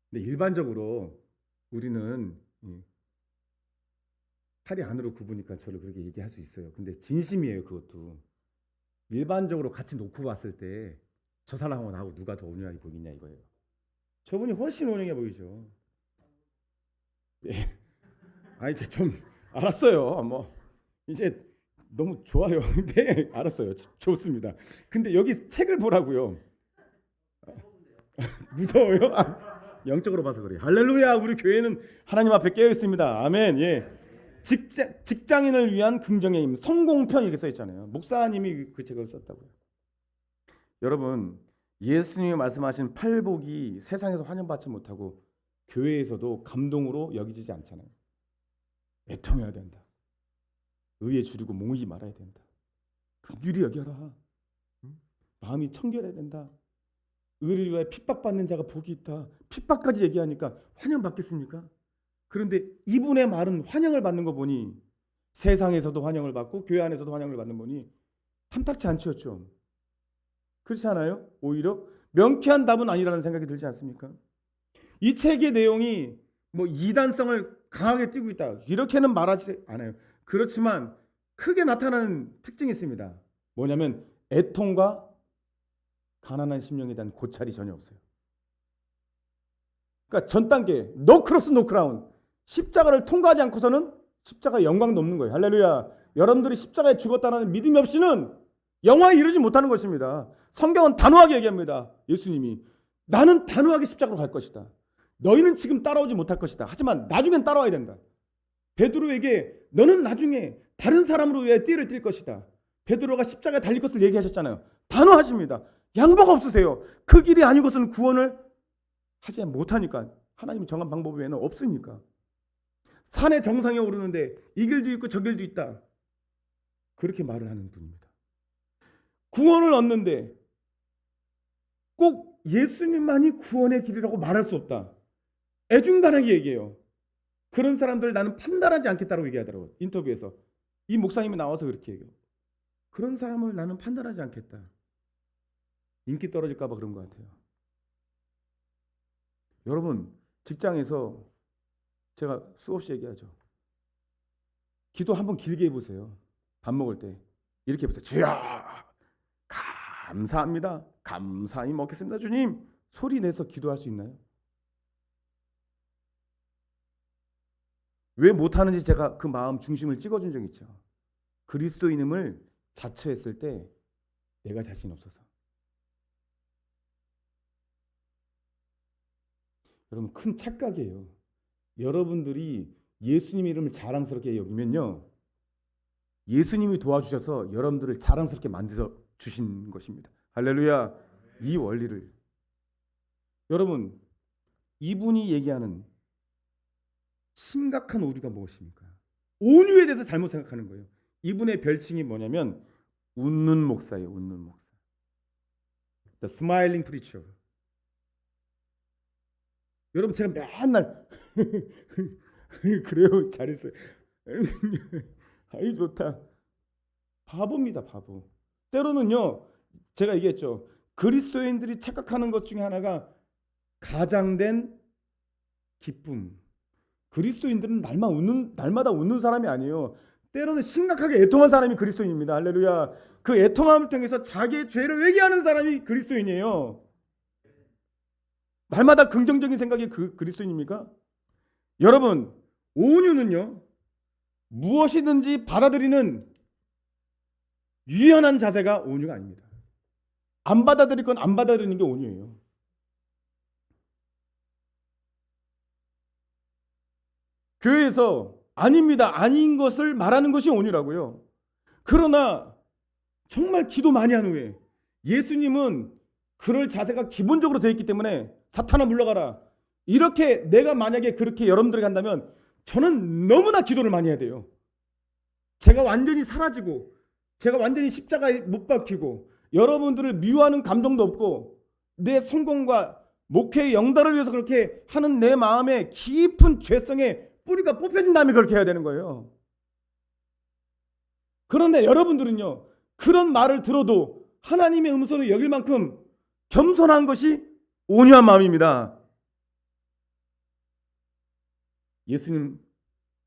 근데 일반적으로 우리는 팔이 안으로 굽으니까 저를 그렇게 얘기할 수 있어요. 근데 진심이에요. 그것도. 일반적으로 같이 놓고 봤을 때 저 사람하고 나하고 누가 더 온유하게 보이냐 이거예요. 저분이 훨씬 온유해 보이죠. 예. 아니 이제 좀 알았어요. 뭐 이제 너무 좋아요. 네, 알았어요. 좋습니다. 근데 여기 책을 보라고요. 무서워요? 영적으로 봐서 그래요. 할렐루야. 우리 교회는 하나님 앞에 깨어 있습니다. 아멘. 예. 직장인을 위한 긍정의 힘, 성공편 이렇게 써 있잖아요. 목사님이 그 책을 썼다고요. 여러분, 예수님이 말씀하신 팔복이 세상에서 환영받지 못하고 교회에서도 감동으로 여기지지 않잖아요. 애통해야 된다. 의에 줄이고 몽이지 말아야 된다. 긍휼히 여겨라. 마음이 청결해야 된다. 의를 위하여 핍박받는 자가 복이 있다. 핍박까지 얘기하니까 환영받겠습니까? 그런데 이분의 말은 환영을 받는 거 보니 세상에서도 환영을 받고 교회 안에서도 환영을 받는 보니 탐탁치 않죠. 좀 그렇지 않아요? 오히려 명쾌한 답은 아니라는 생각이 들지 않습니까? 이 책의 내용이 뭐 이단성을 강하게 띠고 있다 이렇게는 말하지 않아요. 그렇지만 크게 나타나는 특징이 있습니다. 뭐냐면 애통과 가난한 심령에 대한 고찰이 전혀 없어요. 그러니까 전 단계 노 크로스 노 크라운, 십자가를 통과하지 않고서는 십자가 영광도 없는 거예요. 할렐루야. 여러분들이 십자가에 죽었다는 믿음이 없이는 영화에 이르지 못하는 것입니다. 성경은 단호하게 얘기합니다. 예수님이 나는 단호하게 십자가로 갈 것이다. 너희는 지금 따라오지 못할 것이다. 하지만 나중엔 따라와야 된다. 베드로에게 너는 나중에 다른 사람으로 위해 띠를 띨 것이다. 베드로가 십자가에 달릴 것을 얘기하셨잖아요. 단호하십니다. 양보가 없으세요. 그 길이 아니고서는 구원을 하지 못하니까. 하나님이 정한 방법 외에는 없으니까. 산의 정상에 오르는데 이 길도 있고 저 길도 있다. 그렇게 말을 하는 분입니다. 구원을 얻는데 꼭 예수님만이 구원의 길이라고 말할 수 없다. 애중간하게 얘기해요. 그런 사람들 나는 판단하지 않겠다고 얘기하더라고요. 인터뷰에서. 이 목사님이 나와서 그렇게 얘기해요. 그런 사람을 나는 판단하지 않겠다. 인기 떨어질까 봐 그런 것 같아요. 여러분, 직장에서 제가 수없이 얘기하죠. 기도 한번 길게 해보세요. 밥 먹을 때 이렇게 해보세요. 주여 감사합니다. 감사히 먹겠습니다. 주님. 소리 내서 기도할 수 있나요? 왜 못하는지 제가 그 마음 중심을 찍어준 적이 있죠. 그리스도인임을 자처했을 때 내가 자신 없어서. 여러분, 큰 착각이에요. 여러분들이 예수님 이름을 자랑스럽게 여기면요, 예수님이 도와주셔서 여러분들을 자랑스럽게 만들어 주신 것입니다. 할렐루야. 이 원리를 여러분, 이분이 얘기하는 심각한 오류가 무엇입니까? 온유에 대해서 잘못 생각하는 거예요. 이분의 별칭이 뭐냐면 웃는 목사예요. 웃는 목사. The smiling preacher. 여러분, 제가 맨날 그래요. 잘했어요. 아이 좋다. 바보입니다. 바보. 때로는요, 제가 얘기했죠. 그리스도인들이 착각하는 것 중에 하나가 가장된 기쁨. 그리스도인들은 날마다 웃는 사람이 아니에요. 때로는 심각하게 애통한 사람이 그리스도인입니다. 할렐루야. 그 애통함을 통해서 자기의 죄를 회개하는 사람이 그리스도인이에요. 날마다 긍정적인 생각이 그리스도인입니까? 여러분, 온유는요, 무엇이든지 받아들이는 유연한 자세가 온유가 아닙니다. 안 받아들일 건 안 받아들이는 게 온유예요. 교회에서 아닙니다, 아닌 것을 말하는 것이 온유라고요. 그러나 정말 기도 많이 한 후에 예수님은 그럴 자세가 기본적으로 되어 있기 때문에 사탄아 물러가라. 이렇게 내가 만약에 그렇게 여러분들이 한다면 저는 너무나 기도를 많이 해야 돼요. 제가 완전히 사라지고 제가 완전히 십자가에 못 박히고 여러분들을 미워하는 감정도 없고 내 성공과 목회의 영달을 위해서 그렇게 하는 내 마음의 깊은 죄성의 뿌리가 뽑혀진 다음에 그렇게 해야 되는 거예요. 그런데 여러분들은요, 그런 말을 들어도 하나님의 음성을 여길 만큼 겸손한 것이 온유한 마음입니다. 예수님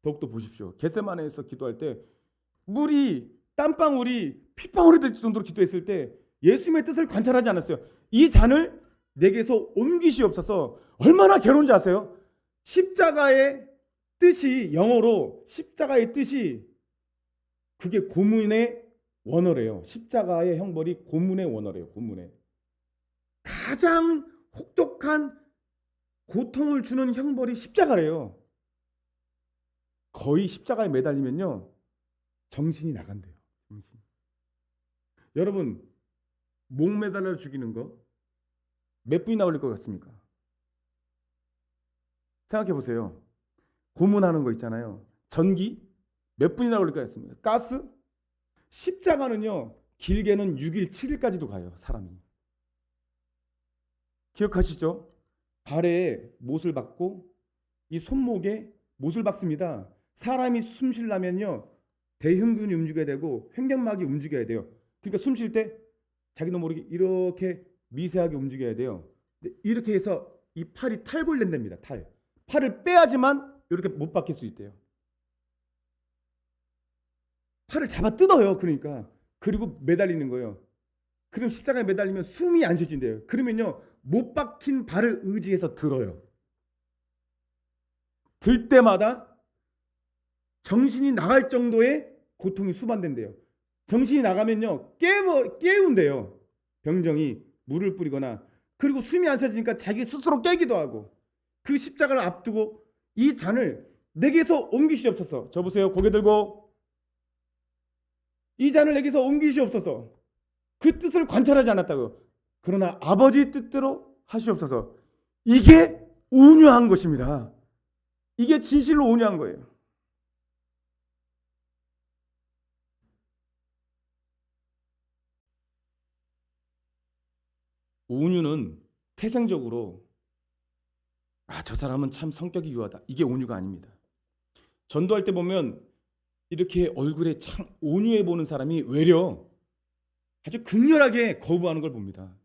더욱더 보십시오. 겟세마네에서 기도할 때 물이 땀방울이 핏방울이 될 정도로 기도했을 때 예수님의 뜻을 관찰하지 않았어요. 이 잔을 내게서 옮기시옵소서. 얼마나 괴로운지 아세요? 십자가의 뜻이 영어로 십자가의 뜻이 그게 고문의 원어래요. 십자가의 형벌이 고문의 원어래요. 고문의 가장 혹독한 고통을 주는 형벌이 십자가래요. 거의 십자가에 매달리면요 정신이 나간대요. 정신. 여러분 목 매달려 죽이는 거 몇 분이나 걸릴 것 같습니까? 생각해 보세요. 고문하는 거 있잖아요. 전기 몇 분이나 걸릴 것 같습니까? 가스? 십자가는요 길게는 6일 7일까지도 가요. 사람이. 기억하시죠? 발에 못을 박고 이 손목에 못을 박습니다. 사람이 숨 쉬려면요 대흉근이 움직여야 되고 횡격막이 움직여야 돼요. 그러니까 숨 쉴 때 자기도 모르게 이렇게 미세하게 움직여야 돼요. 이렇게 해서 이 팔이 탈골된답니다. 팔을 빼야지만 이렇게 못 박힐 수 있대요. 팔을 잡아 뜯어요. 그러니까 그리고 매달리는 거예요. 그럼 십자가에 매달리면 숨이 안 쉬진대요. 그러면요 못 박힌 발을 의지해서 들어요. 들 때마다 정신이 나갈 정도의 고통이 수반된대요. 정신이 나가면요 깨운대요. 병정이 물을 뿌리거나. 그리고 숨이 안 쉬어지니까 자기 스스로 깨기도 하고. 그 십자가를 앞두고 이 잔을 내게서 옮기시옵소서. 저 보세요. 고개 들고 이 잔을 내게서 옮기시옵소서. 그 뜻을 관찰하지 않았다고요. 그러나 아버지 뜻대로 하시옵소서. 이게 온유한 것입니다. 이게 진실로 온유한 거예요. 온유는 태생적으로 저 사람은 참 성격이 유하다. 이게 온유가 아닙니다. 전도할 때 보면 이렇게 얼굴에 참 온유해 보는 사람이 외려 아주 극렬하게 거부하는 걸 봅니다.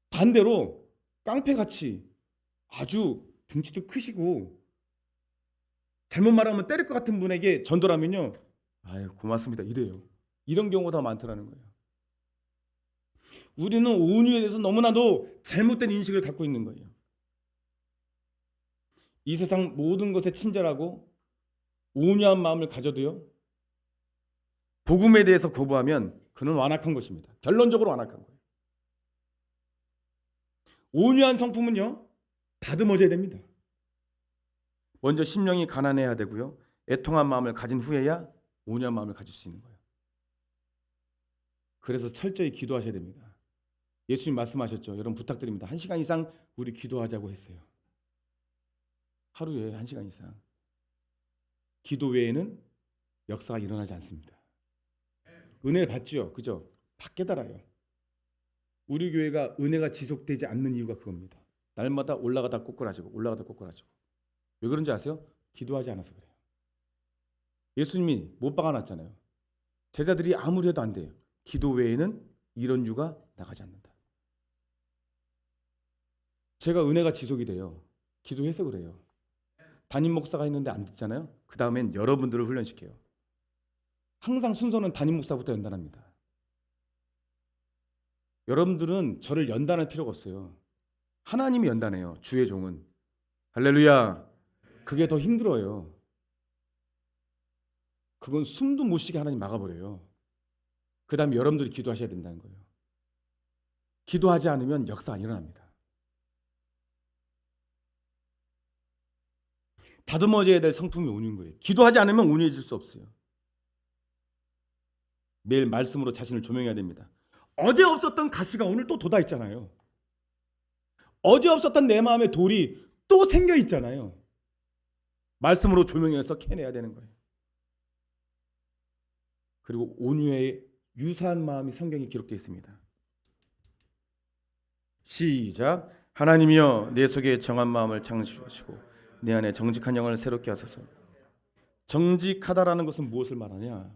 반대로 깡패같이 아주 등치도 크시고 잘못 말하면 때릴 것 같은 분에게 전도라면요. 아유 고맙습니다. 이래요. 이런 경우가 더 많더라는 거예요. 우리는 온유에 대해서 너무나도 잘못된 인식을 갖고 있는 거예요. 이 세상 모든 것에 친절하고 온유한 마음을 가져도요. 복음에 대해서 거부하면 그는 완악한 것입니다. 결론적으로 완악한 거예요. 온유한 성품은요. 다듬어져야 됩니다. 먼저 심령이 가난해야 되고요. 애통한 마음을 가진 후에야 온유한 마음을 가질 수 있는 거예요. 그래서 철저히 기도하셔야 됩니다. 예수님 말씀하셨죠. 여러분 부탁드립니다. 1시간 이상 우리 기도하자고 했어요. 하루에 1시간 이상. 기도 외에는 역사가 일어나지 않습니다. 은혜를 받죠. 그죠? 받게 달아요. 우리 교회가 은혜가 지속되지 않는 이유가 그겁니다. 날마다 올라가다 꼬꾸라지고 올라가다 꼬꾸라지고. 왜 그런지 아세요? 기도하지 않아서 그래요. 예수님이 못 박아놨잖아요. 제자들이 아무리 해도 안 돼요. 기도 외에는 이런 유가 나가지 않는다. 제가 은혜가 지속이 돼요. 기도해서 그래요. 담임 목사가 있는데 안 듣잖아요. 그 다음엔 여러분들을 훈련시켜요. 항상 순서는 담임 목사부터 연단합니다. 여러분들은 저를 연단할 필요가 없어요. 하나님이 연단해요. 주의 종은. 할렐루야. 그게 더 힘들어요. 그건 숨도 못 쉬게 하나님 막아버려요. 그 다음에 여러분들이 기도하셔야 된다는 거예요. 기도하지 않으면 역사 안 일어납니다. 다듬어져야 될 성품이 온유인 거예요. 기도하지 않으면 온유해질 수 없어요. 매일 말씀으로 자신을 조명해야 됩니다. 어제 없었던 가시가 오늘 또 돋아 있잖아요. 어제 없었던 내 마음의 돌이 또 생겨 있잖아요. 말씀으로 조명해서 캐내야 되는 거예요. 그리고 온유의 유사한 마음이 성경에 기록되어 있습니다. 시작. 하나님이여 내 속에 정한 마음을 창조하시고 내 안에 정직한 영을 새롭게 하소서. 정직하다라는 것은 무엇을 말하냐?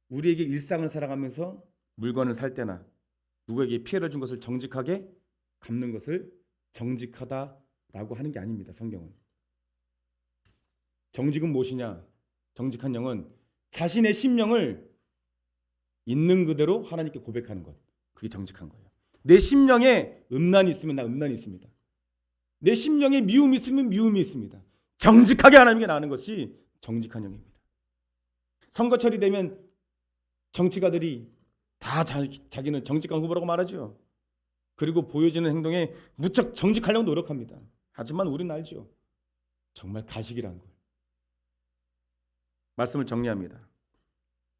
우리에게 일상을 살아가면서 물건을 살 때나 누구에게 피해를 준 것을 정직하게 갚는 것을 정직하다라고 하는 게 아닙니다. 성경은. 정직은 무엇이냐? 정직한 영은 자신의 심령을 있는 그대로 하나님께 고백하는 것. 그게 정직한 거예요. 내 심령에 음란이 있으면 나 음란이 있습니다. 내 심령에 미움이 있으면 미움이 있습니다. 정직하게 하나님께 나가는 것이 정직한 영입니다. 선거철이 되면 정치가들이 다 자기는 정직한 후보라고 말하죠. 그리고 보여지는 행동에 무척 정직하려고 노력합니다. 하지만 우리는 알죠. 정말 가식이란 걸. 말씀을 정리합니다.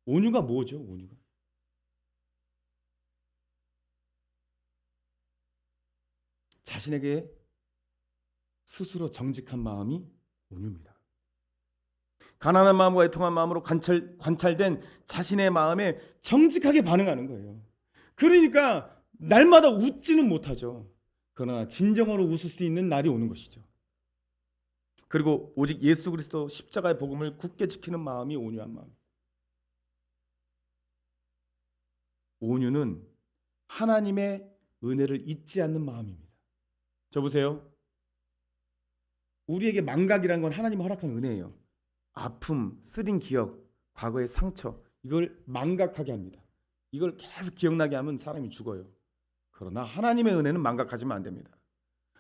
온유가 뭐죠? 온유가. 자신에게 스스로 정직한 마음이 온유입니다. 가난한 마음과 애통한 마음으로 관찰된 자신의 마음에 정직하게 반응하는 거예요. 그러니까 날마다 웃지는 못하죠. 그러나 진정으로 웃을 수 있는 날이 오는 것이죠. 그리고 오직 예수 그리스도 십자가의 복음을 굳게 지키는 마음이 온유한 마음. 온유는 하나님의 은혜를 잊지 않는 마음입니다. 저 보세요. 우리에게 망각이라는 건 하나님이 허락한 은혜예요. 아픔, 쓰린 기억, 과거의 상처, 이걸 망각하게 합니다. 이걸 계속 기억나게 하면 사람이 죽어요. 그러나 하나님의 은혜는 망각하시면 안 됩니다.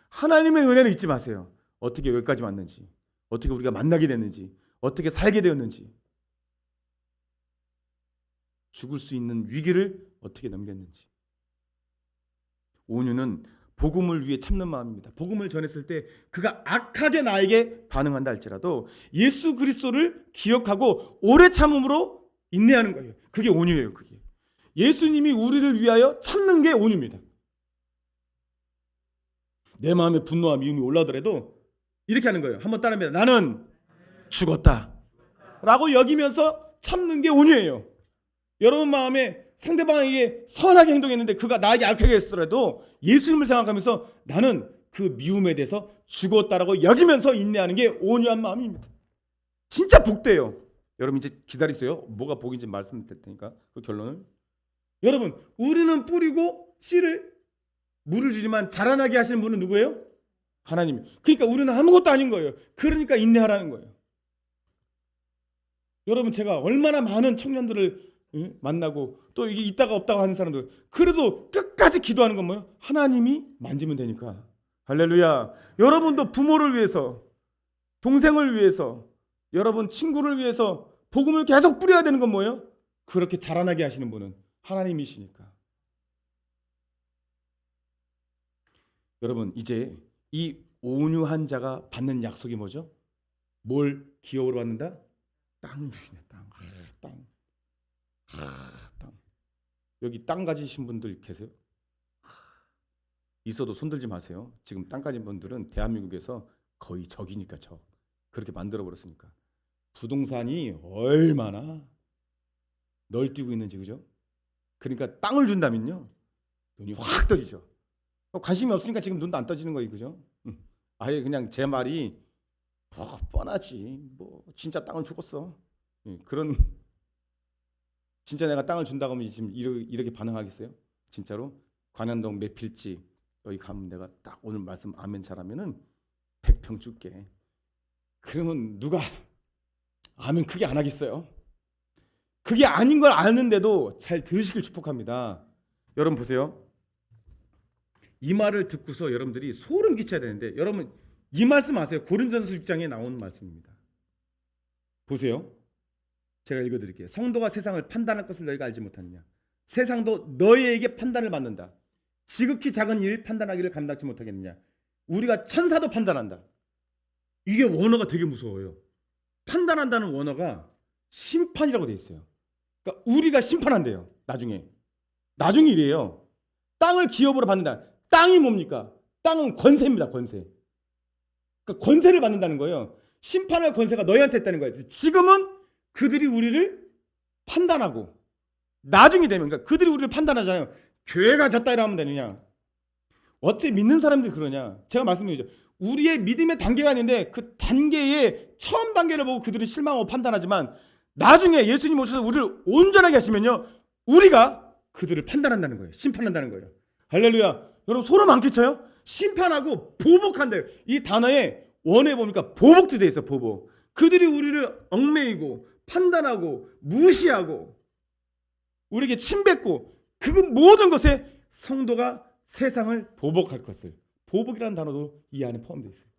하나님의 은혜는 잊지 마세요. 어떻게 여기까지 왔는지, 어떻게 우리가 만나게 됐는지, 어떻게 살게 되었는지, 죽을 수 있는 위기를 어떻게 넘겼는지. 온유는 복음을 위해 참는 마음입니다. 복음을 전했을 때 그가 악하게 나에게 반응한다 할지라도 예수 그리스도를 기억하고 오래 참음으로 인내하는 거예요. 그게 온유예요. 그게 예수님이 우리를 위하여 참는 게 온유입니다. 내 마음에 분노와 미움이 올라오더라도 이렇게 하는 거예요. 한번 따라합니다. 나는 죽었다 라고 여기면서 참는 게 온유예요. 여러분 마음에 상대방에게 선하게 행동했는데 그가 나에게 악하게 했더라도 예수님을 생각하면서 나는 그 미움에 대해서 죽었다라고 여기면서 인내하는 게 온유한 마음입니다. 진짜 복돼요. 여러분 이제 기다리세요. 뭐가 복인지 말씀드릴 테니까 그 결론을. 여러분 우리는 뿌리고 씨를 물을 주지만 자라나게 하시는 분은 누구예요? 하나님. 그러니까 우리는 아무것도 아닌 거예요. 그러니까 인내하라는 거예요. 여러분 제가 얼마나 많은 청년들을 만나고 또 이게 있다가 없다가 하는 사람들, 그래도 끝까지 기도하는 건 뭐예요? 하나님이 만지면 되니까. 할렐루야. 여러분도 부모를 위해서, 동생을 위해서, 여러분 친구를 위해서 복음을 계속 뿌려야 되는 건 뭐예요? 그렇게 자라나게 하시는 분은 하나님이시니까. 여러분 이제 이 온유한 자가 받는 약속이 뭐죠? 뭘 기업으로 받는다? 땅을 주시네. 땅. 여기 땅 가지신 분들 계세요? 있어도 손들지 마세요. 지금 땅 가진 분들은 대한민국에서 거의 적이니까 적. 그렇게 만들어 버렸으니까. 부동산이 얼마나 널뛰고 있는지, 그죠? 그러니까 땅을 준다면요 눈이 확 떠지죠. 관심이 없으니까 지금 눈도 안 떠지는 거예요, 그죠? 아예 그냥 제 말이 뻔하지. 뭐 진짜 땅을 주겠어. 그런, 진짜 내가 땅을 준다고 하면 지금 이렇게 반응하겠어요? 진짜로? 관현동 몇 필지 여기 가면 내가 딱 오늘 말씀 아멘 잘하면은 100평 줄게. 그러면 누가 아멘 크게 안 하겠어요? 그게 아닌 걸 아는데도 잘 들으시길 축복합니다. 여러분 보세요. 이 말을 듣고서 여러분들이 소름 끼쳐야 되는데, 여러분 이 말씀 아세요? 고린도전서 6장에 나오는 말씀입니다. 보세요. 제가 읽어드릴게요. 성도가 세상을 판단할 것을 너희가 알지 못하느냐? 세상도 너희에게 판단을 받는다. 지극히 작은 일 판단하기를 감당치 못하겠느냐? 우리가 천사도 판단한다. 이게 원어가 되게 무서워요. 판단한다는 원어가 심판이라고 돼 있어요. 그러니까 우리가 심판한대요. 나중에 이래요. 땅을 기업으로 받는다. 땅이 뭡니까? 땅은 권세입니다. 권세. 그러니까 권세를 받는다는 거예요. 심판할 권세가 너희한테 있다는 거예요. 지금은 그들이 우리를 판단하고, 나중에 되면, 그러니까 그들이 우리를 판단하잖아요. 교회가 졌다 이러면 되느냐? 어째 믿는 사람들이 그러냐? 제가 말씀드리죠. 우리의 믿음의 단계가 있는데 그 단계의 처음 단계를 보고 그들은 실망하고 판단하지만, 나중에 예수님 오셔서 우리를 온전하게 하시면요, 우리가 그들을 판단한다는 거예요. 심판한다는 거예요. 할렐루야. 여러분 소름 안 끼쳐요? 심판하고 보복한대요. 이 단어에 원에 보니까 보복도 돼 있어. 보복. 그들이 우리를 얽매이고 판단하고 무시하고 우리에게 침뱉고, 그 모든 것에 성도가 세상을 보복할 것을, 보복이라는 단어도 이 안에 포함되어 있어요.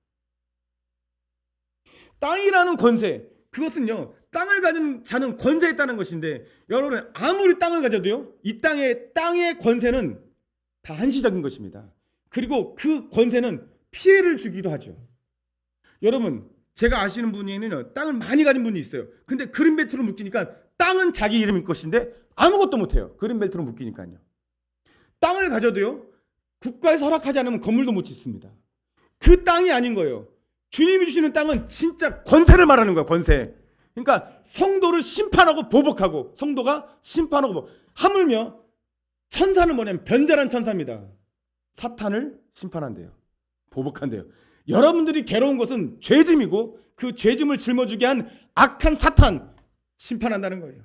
땅이라는 권세, 그것은요 땅을 가진 자는 권세가 있다는 것인데, 여러분 아무리 땅을 가져도요, 이 땅의 권세는 다 한시적인 것입니다. 그리고 그 권세는 피해를 주기도 하죠. 여러분, 제가 아시는 분에는 땅을 많이 가진 분이 있어요. 근데 그린벨트로 묶이니까 땅은 자기 이름일 것인데 아무것도 못해요. 그린벨트로 묶이니까요. 땅을 가져도요, 국가에서 허락하지 않으면 건물도 못 짓습니다. 그 땅이 아닌 거예요. 주님이 주시는 땅은 진짜 권세를 말하는 거예요. 권세. 그러니까 성도를 심판하고 보복하고, 성도가 심판하고 보복. 하물며 천사는 뭐냐면 변절한 천사입니다. 사탄을 심판한대요. 보복한대요. 여러분들이 괴로운 것은 죄짐이고, 그 죄짐을 짊어지게 한 악한 사탄 심판한다는 거예요.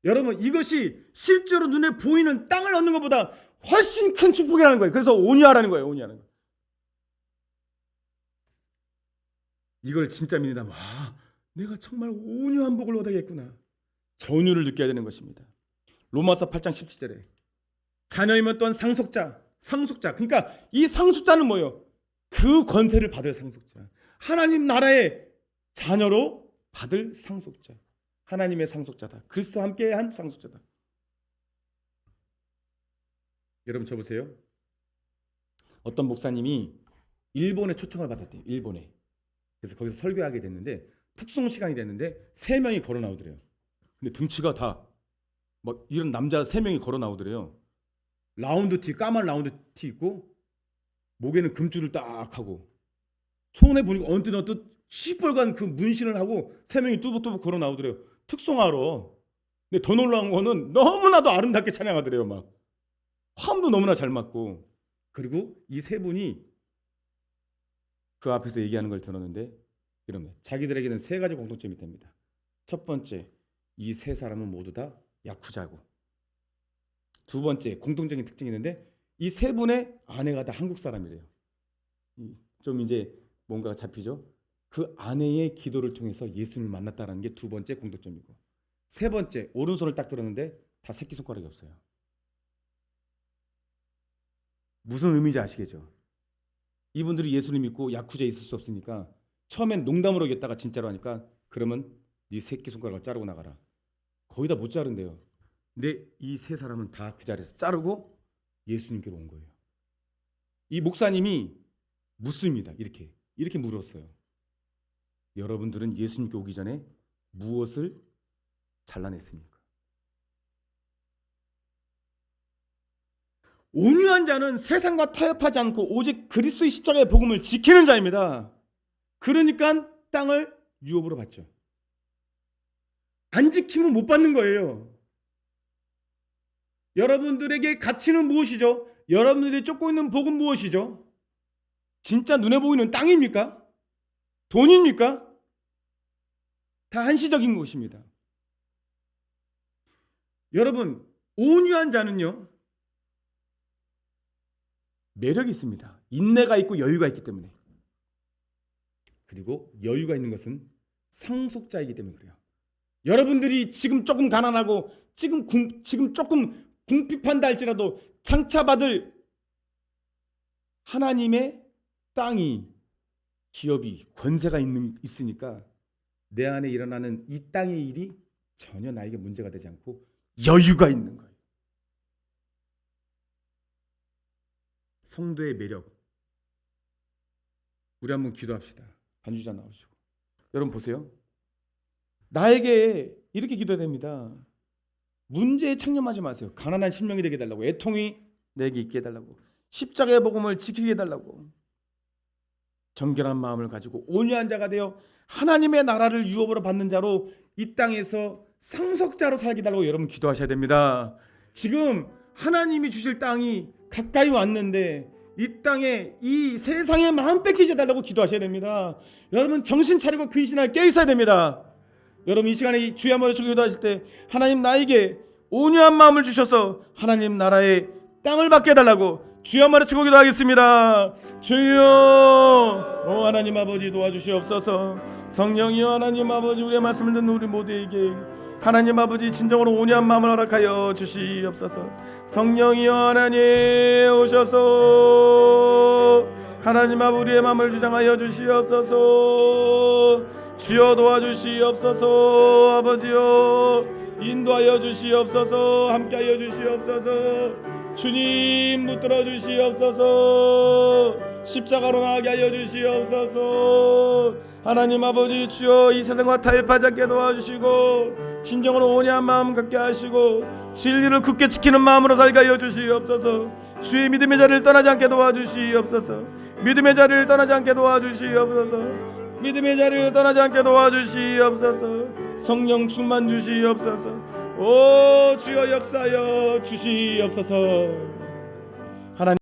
여러분, 이것이 실제로 눈에 보이는 땅을 얻는 것보다 훨씬 큰 축복이라는 거예요. 그래서 온유하라는 거예요. 온유하는 거예요. 이걸 진짜 믿는다면, 내가 정말 온유한 복을 얻어야겠구나. 전율을 느껴야 되는 것입니다. 로마서 8장 17절에 자녀이면 또한 상속자. 그러니까 이 상속자는 뭐예요? 그 권세를 받을 상속자. 하나님 나라의 자녀로 받을 상속자. 하나님의 상속자다. 그리스도와 함께한 상속자다. 여러분, 저 보세요. 어떤 목사님이 일본에 초청을 받았대요. 일본에. 그래서 거기서 설교하게 됐는데, 특송 시간이 됐는데 3명이 걸어 나오더래요. 근데 등치가 다 막 이런 남자 3명이 걸어 나오더래요. 라운드 티, 까만 라운드 티 입고, 목에는 금줄을 딱 하고, 손에 보니까 언뜻 시뻘건 그 문신을 하고 3명이 뚜벅뚜벅 걸어 나오더래요. 특송하러. 근데 더 놀라운 거는 너무나도 아름답게 찬양하더래요. 막 화음도 너무나 잘 맞고. 그리고 이 3분이 그 앞에서 얘기하는 걸 들었는데, 이러면 자기들에게는 3가지 공통점이 됩니다. 첫 번째, 이 3사람은 모두 다 야쿠자고, 두 번째 공통적인 특징이 있는데, 이 3분의 아내가 다 한국 사람이래요. 좀 이제 뭔가가 잡히죠? 그 아내의 기도를 통해서 예수님을 만났다는 게 두 번째 공통점이고, 세 번째, 오른손을 딱 들었는데 다 새끼손가락이 없어요. 무슨 의미인지 아시겠죠? 이분들이 예수님 믿고 야쿠자에 있을 수 없으니까 처음엔 농담으로 하겠다가 진짜로 하니까, 그러면 네 새끼손가락을 자르고 나가라. 거의 다 못 자른대요. 근데 이 3사람은 다 그 자리에서 자르고 예수님께로 온 거예요. 이 목사님이 묻습니다. 이렇게 물었어요. 여러분들은 예수님께 오기 전에 무엇을 잘라냈습니까? 온유한 자는 세상과 타협하지 않고 오직 그리스도의 십자가의 복음을 지키는 자입니다. 그러니까 땅을 유업으로 받죠. 안 지키면 못 받는 거예요. 여러분들에게 가치는 무엇이죠? 여러분들이 쫓고 있는 복은 무엇이죠? 진짜 눈에 보이는 땅입니까? 돈입니까? 다 한시적인 것입니다. 여러분, 온유한 자는요, 매력이 있습니다. 인내가 있고 여유가 있기 때문에. 그리고 여유가 있는 것은 상속자이기 때문에 그래요. 여러분들이 지금 조금 가난하고 지금 조금 궁핍한다 할지라도 장차 받을 하나님의 땅이, 기업이, 권세가 있으니까 내 안에 일어나는 이 땅의 일이 전혀 나에게 문제가 되지 않고 여유가 있는 거예요. 성도의 매력. 우리 한번 기도합시다. 반주자 나오시고. 여러분 보세요. 나에게 이렇게 기도됩니다. 문제에 창념하지 마세요. 가난한 심령이 되게 해달라고, 애통이 내게 있게 해달라고, 십자가의 복음을 지키게 해달라고, 정결한 마음을 가지고 온유한 자가 되어 하나님의 나라를 유업으로 받는 자로 이 땅에서 상속자로 살게 달라고 여러분 기도하셔야 됩니다. 지금 하나님이 주실 땅이 가까이 왔는데 이 땅에 이 세상의 마음 뺏기지 달라고 기도하셔야 됩니다. 여러분 정신 차리고 그 이 시간에 깨어 있어야 됩니다. 여러분 이 시간에 주여 한번 외치고 기도하실 때, 하나님 나에게 온유한 마음을 주셔서 하나님 나라의 땅을 받게 해달라고 주여 한번 외치고 기도하겠습니다. 주여, 오 하나님 아버지 도와주시옵소서. 성령이여 하나님 아버지, 우리의 말씀을 듣는 우리 모두에게 하나님 아버지 진정으로 온유한 마음을 허락하여 주시옵소서. 성령이여 하나님 오셔서 하나님 아버지 우리의 마음을 주장하여 주시옵소서. 주여 도와주시옵소서. 아버지여 인도하여 주시옵소서. 함께하여 주시옵소서. 주님 붙들어 주시옵소서. 십자가로 나가게 하여 주시옵소서. 하나님 아버지 주여 이 세상과 타협하지 않게 도와주시고 진정으로 온유한 마음 갖게 하시고 진리를 굳게 지키는 마음으로 살게 하여 주시옵소서. 주의 믿음의 자리를 떠나지 않게 도와주시옵소서. 믿음의 자리를 떠나지 않게 도와주시옵소서. 믿음의 자리를 떠나지 않게 도와주시옵소서. 성령 충만 주시옵소서. 오 주여 역사하여 주시옵소서.